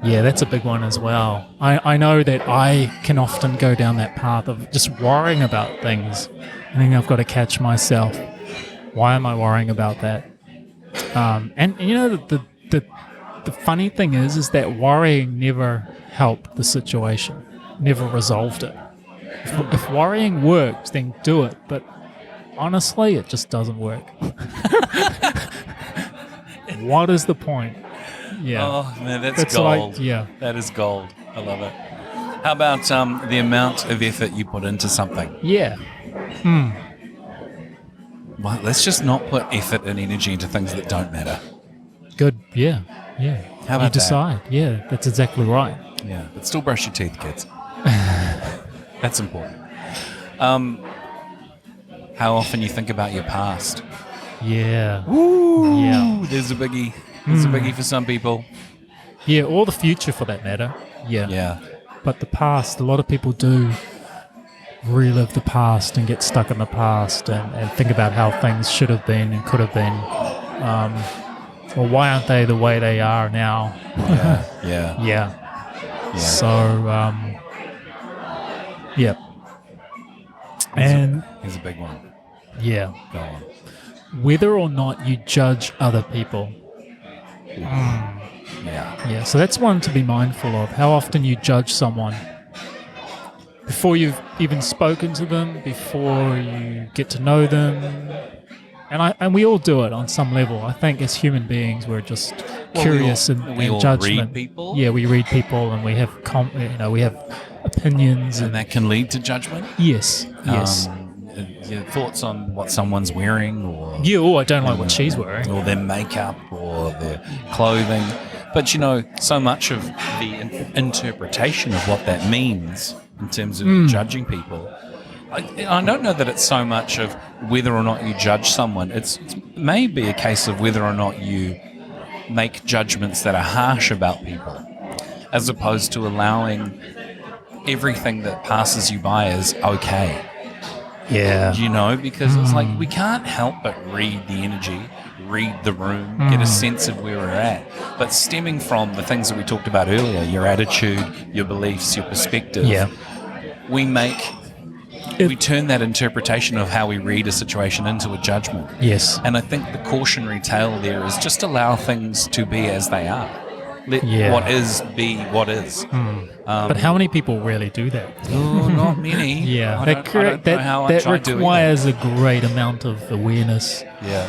Yeah, that's a big one as well. I know that I can often go down that path of just worrying about things. I think I've got to catch myself. Why am I worrying about that? And you know, the funny thing is that worrying never helped the situation, never resolved it. If worrying works, then do it. But honestly, it just doesn't work. What is the point? Yeah. Oh, man, that's It's gold. like- yeah. That is gold. I love it. How about the amount of effort you put into something? Yeah. Well, let's just not put effort and energy into things that don't matter. Good. Yeah. Yeah. How about you that? decide. Yeah, that's exactly right. Yeah, but still brush your teeth, kids. That's important. How often you think about your past? Yeah. Ooh, Yeah. there's a biggie. There's a biggie for some people. Yeah, or the future for that matter. Yeah. Yeah. But the past, a lot of people do relive the past and get stuck in the past and think about how things should have been and could have been. Or why aren't they the way they are now? Yeah. Yeah. Yeah. Yeah. So, yeah. And, Here's a big one. yeah. Go on. Whether or not you judge other people. Yeah. Yeah, so that's one to be mindful of. How often you judge someone before you've even spoken to them, before you get to know them. And we all do it on some level. I think as human beings, we're just curious we and all judgment. read people. Yeah, we read people and we have we have opinions And and that can lead to judgment. yes. Your thoughts on what someone's wearing, or Yeah, oh, I don't like what she's wearing. or their makeup, or their clothing. But you know, so much of the interpretation of what that means in terms of judging people, I don't know that it's so much of whether or not you judge someone. It's maybe a case of whether or not you make judgments that are harsh about people, as opposed to allowing everything that passes you by as okay. Yeah. You know, because it's like we can't help but read the energy, read the room, get a sense of where we're at. But stemming from the things that we talked about earlier, your attitude, your beliefs, your perspective, Yeah. we turn that interpretation of how we read a situation into a judgment. Yes. And I think the cautionary tale there is just allow things to be as they are. Let Yeah. what is be what is. But how many people really do that? Oh, not many. Yeah, I don't know how much that I do either. requires a great amount of awareness Yeah.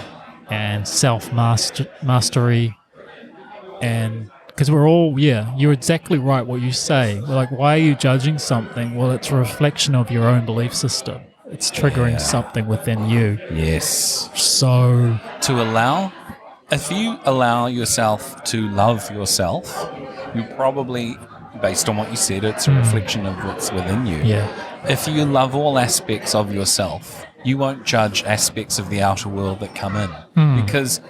and self-mastery. And because we're all, you're exactly right what you say. We're like, why are you judging something? Well, it's a reflection of your own belief system. It's triggering something within you. Yes. So, If you allow yourself to love yourself, you probably, based on what you said, it's a reflection of what's within you. yeah, If you love all aspects of yourself, you won't judge aspects of the outer world that come in. Because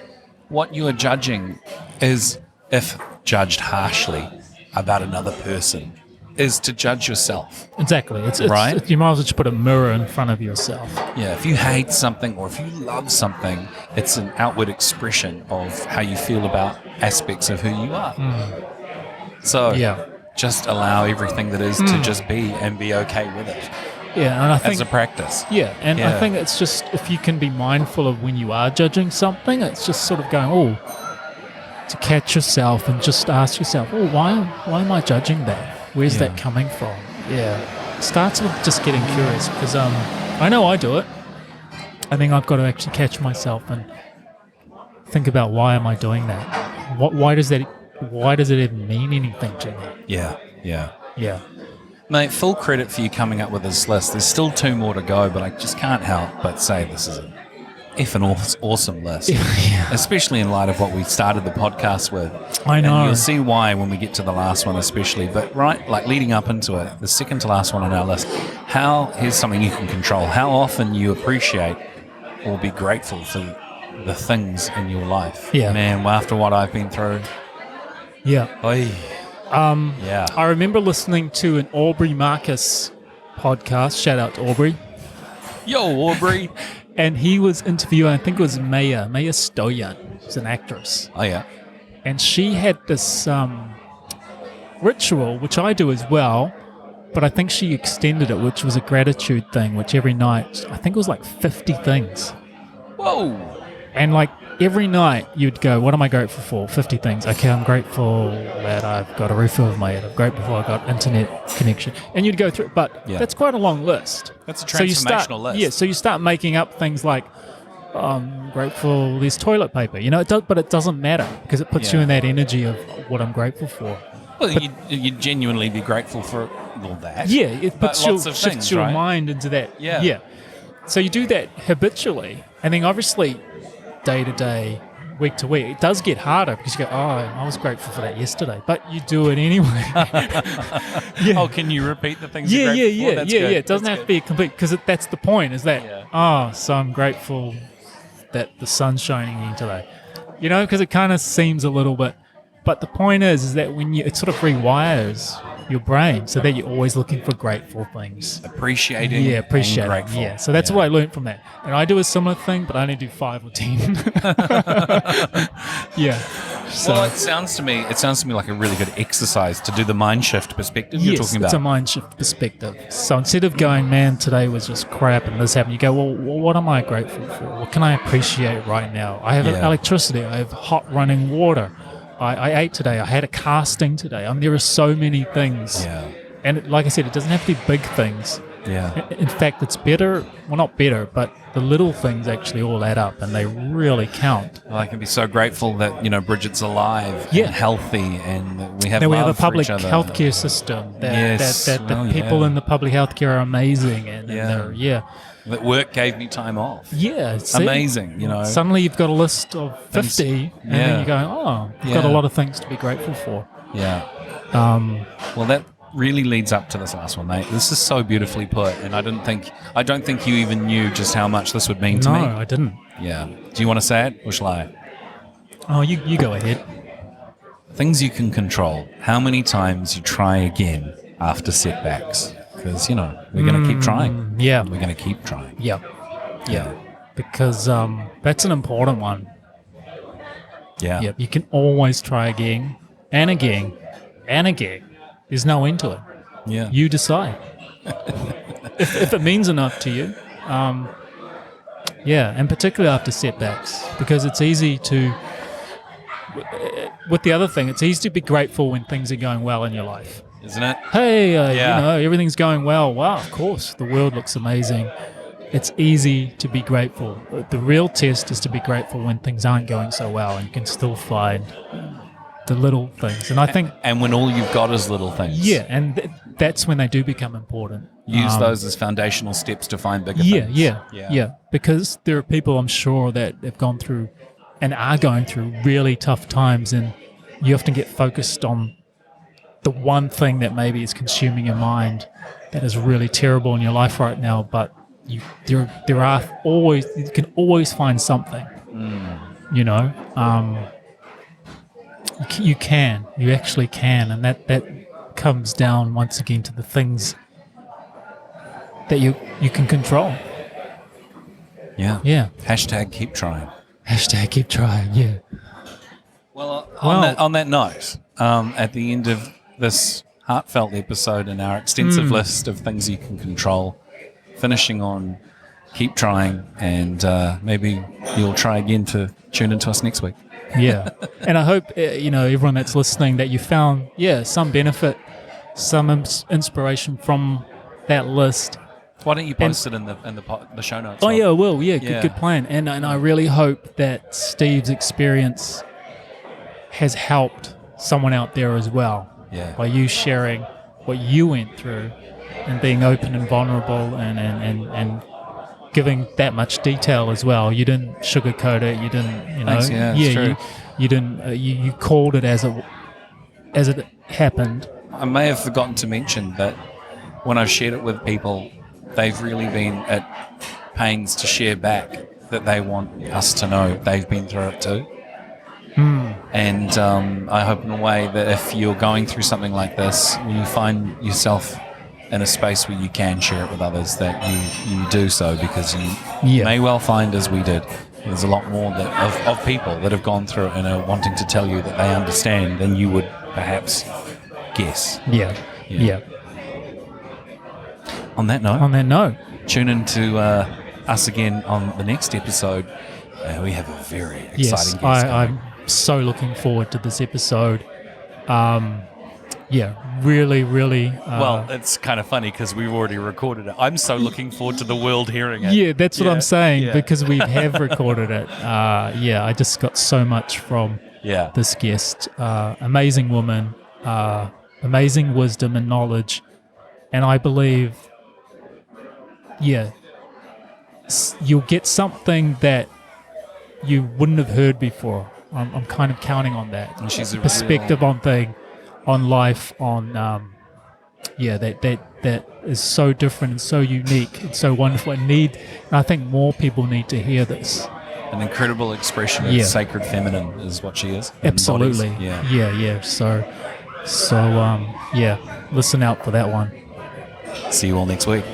what you are judging is, if judged harshly about another person, is to judge yourself. exactly. It's Right? you might as well just put a mirror in front of yourself. Yeah, if you hate something or if you love something, it's an outward expression of how you feel about aspects of who you are. So Yeah. just allow everything that is to just be and be okay with it Yeah, and I think as a practice. Yeah, and I Yeah. think it's just if you can be mindful of when you are judging something, it's just sort of going, to catch yourself and just ask yourself, why am I judging that? Where's that coming from? Yeah, it starts with just getting curious because I know I do it. I think I've got to actually catch myself and think about why am I doing that? Why does it even mean anything to me? Yeah, yeah. Yeah. Mate, full credit for you coming up with this list. There's still 2 more to go, but I just can't help but say this is an effing awesome list. Yeah. Especially in light of what we started the podcast with. I know. And you'll see why when we get to the last one especially. But like leading up into it, the second to last one on our list, here's something you can control. How often you appreciate or be grateful for the things in your life. Yeah. Man, after what I've been through. Yeah. Oy. Yeah. I remember listening to an Aubrey Marcus podcast. Shout out to Aubrey. Yo, Aubrey. And he was interviewing, I think it was Maya Stoyan. She's an actress. Oh, yeah. And she had this ritual, which I do as well, but I think she extended it, which was a gratitude thing, which every night, I think it was like 50 things. Whoa. And like every night you'd go, what am I grateful for? 50 things. Okay, I'm grateful that I've got a roof over my head. I'm grateful I got internet connection. And you'd go through, but that's quite a long list. That's a transformational list. Yeah, so you start making up things like, I'm grateful there's toilet paper. You know, but it doesn't matter because it puts you in that energy of what I'm grateful for. Well, you'd genuinely be grateful for all that. Yeah, it puts shifts your right? mind into that. Yeah. So you do that habitually. And then obviously day to day, week to week, it does get harder because you go, I was grateful for that yesterday, but you do it anyway. Oh, can you repeat the things you're grateful for? That's good. It doesn't have to be complete because that's the point. Is that so I'm grateful that the sun's shining in today. You know, because it kind of seems a little bit, but the point is that when it sort of rewires your brain so that you're always looking for grateful things. Appreciating and grateful. Yeah, so that's what I learned from that. And I do a similar thing, but I only do 5 or 10. Yeah. So, well, it sounds to me like a really good exercise to do the mind shift perspective you're talking about. It's a mind shift perspective. So instead of going, man, today was just crap and this happened, you go, well, what am I grateful for? What can I appreciate right now? I have electricity. I have hot running water. I ate today. I had a casting today. There are so many things. Yeah. And like I said, it doesn't have to be big things. Yeah. In fact, it's better, well, not better, but the little things actually all add up and they really count. Well, I can be so grateful that, Bridget's alive and healthy and that we have that love we have a for public each other. healthcare system. That the people in the public healthcare are amazing. And that work gave me time off. Yeah. Amazing, Suddenly you've got a list of 50 and then you go, you've got a lot of things to be grateful for. Yeah. Well, that really leads up to this last one, mate. This is so beautifully put, and I don't think you even knew just how much this would mean to me. No, I didn't. Yeah. Do you want to say it, or shall I? Oh, you go ahead. Things you can control. How many times you try again after setbacks? Because, we're going to keep trying. Yeah. We're going to keep trying. Yeah. Because that's an important one. Yeah. Yeah. You can always try again and again and again. There's no end to it. Yeah. You decide. if it means enough to you. And particularly after setbacks. Because it's easy to... With the other thing, it's easy to be grateful when things are going well in your life. Isn't it? Hey, everything's going well. Wow, of course, the world looks amazing. It's easy to be grateful. The real test is to be grateful when things aren't going so well and you can still find the little things. And I think... And when all you've got is little things. Yeah, and that's when they do become important. Use those as foundational steps to find bigger things. Yeah. Because there are people, I'm sure, that have gone through and are going through really tough times, and you often get focused on the one thing that maybe is consuming your mind that is really terrible in your life right now, but you can always find something. You actually can, and that comes down once again to the things that you can control. Yeah. Hashtag keep trying. Hashtag keep trying. Yeah. Well, on that note, at the end of this heartfelt episode and our extensive list of things you can control, finishing on keep trying, and maybe you'll try again to tune into us next week. Yeah. And I hope, everyone that's listening, that you found, some benefit, some inspiration from that list. Why don't you post it in the show notes? Oh, yeah, I will. Yeah, good plan. And I really hope that Steve's experience has helped someone out there as well. Yeah. By you sharing what you went through, and being open and vulnerable, and giving that much detail as well. You didn't sugarcoat it. You didn't, Thanks, yeah, it's true. you didn't. You called it as it happened. I may have forgotten to mention that when I've shared it with people, they've really been at pains to share back that they want us to know they've been through it too. And I hope in a way that if you're going through something like this, when you find yourself in a space where you can share it with others, that you do so, because you may well find, as we did, there's a lot more of people that have gone through it and are wanting to tell you that they understand than you would perhaps guess. Yeah. On that note, tune in to us again on the next episode. We have a very exciting guest. I'm so looking forward to this episode. Really. Well, it's kind of funny because we've already recorded it. I'm so looking forward to the world hearing it. Yeah, that's what I'm saying, because we have recorded it. I just got so much from this guest. Amazing woman, amazing wisdom and knowledge. And I believe, you'll get something that you wouldn't have heard before. I'm kind of counting on that. And she's a perspective on life, on that is so different and so unique and so wonderful. And I think more people need to hear this. An incredible expression of sacred feminine is what she is. Absolutely. Embodies. So listen out for that one. See you all next week.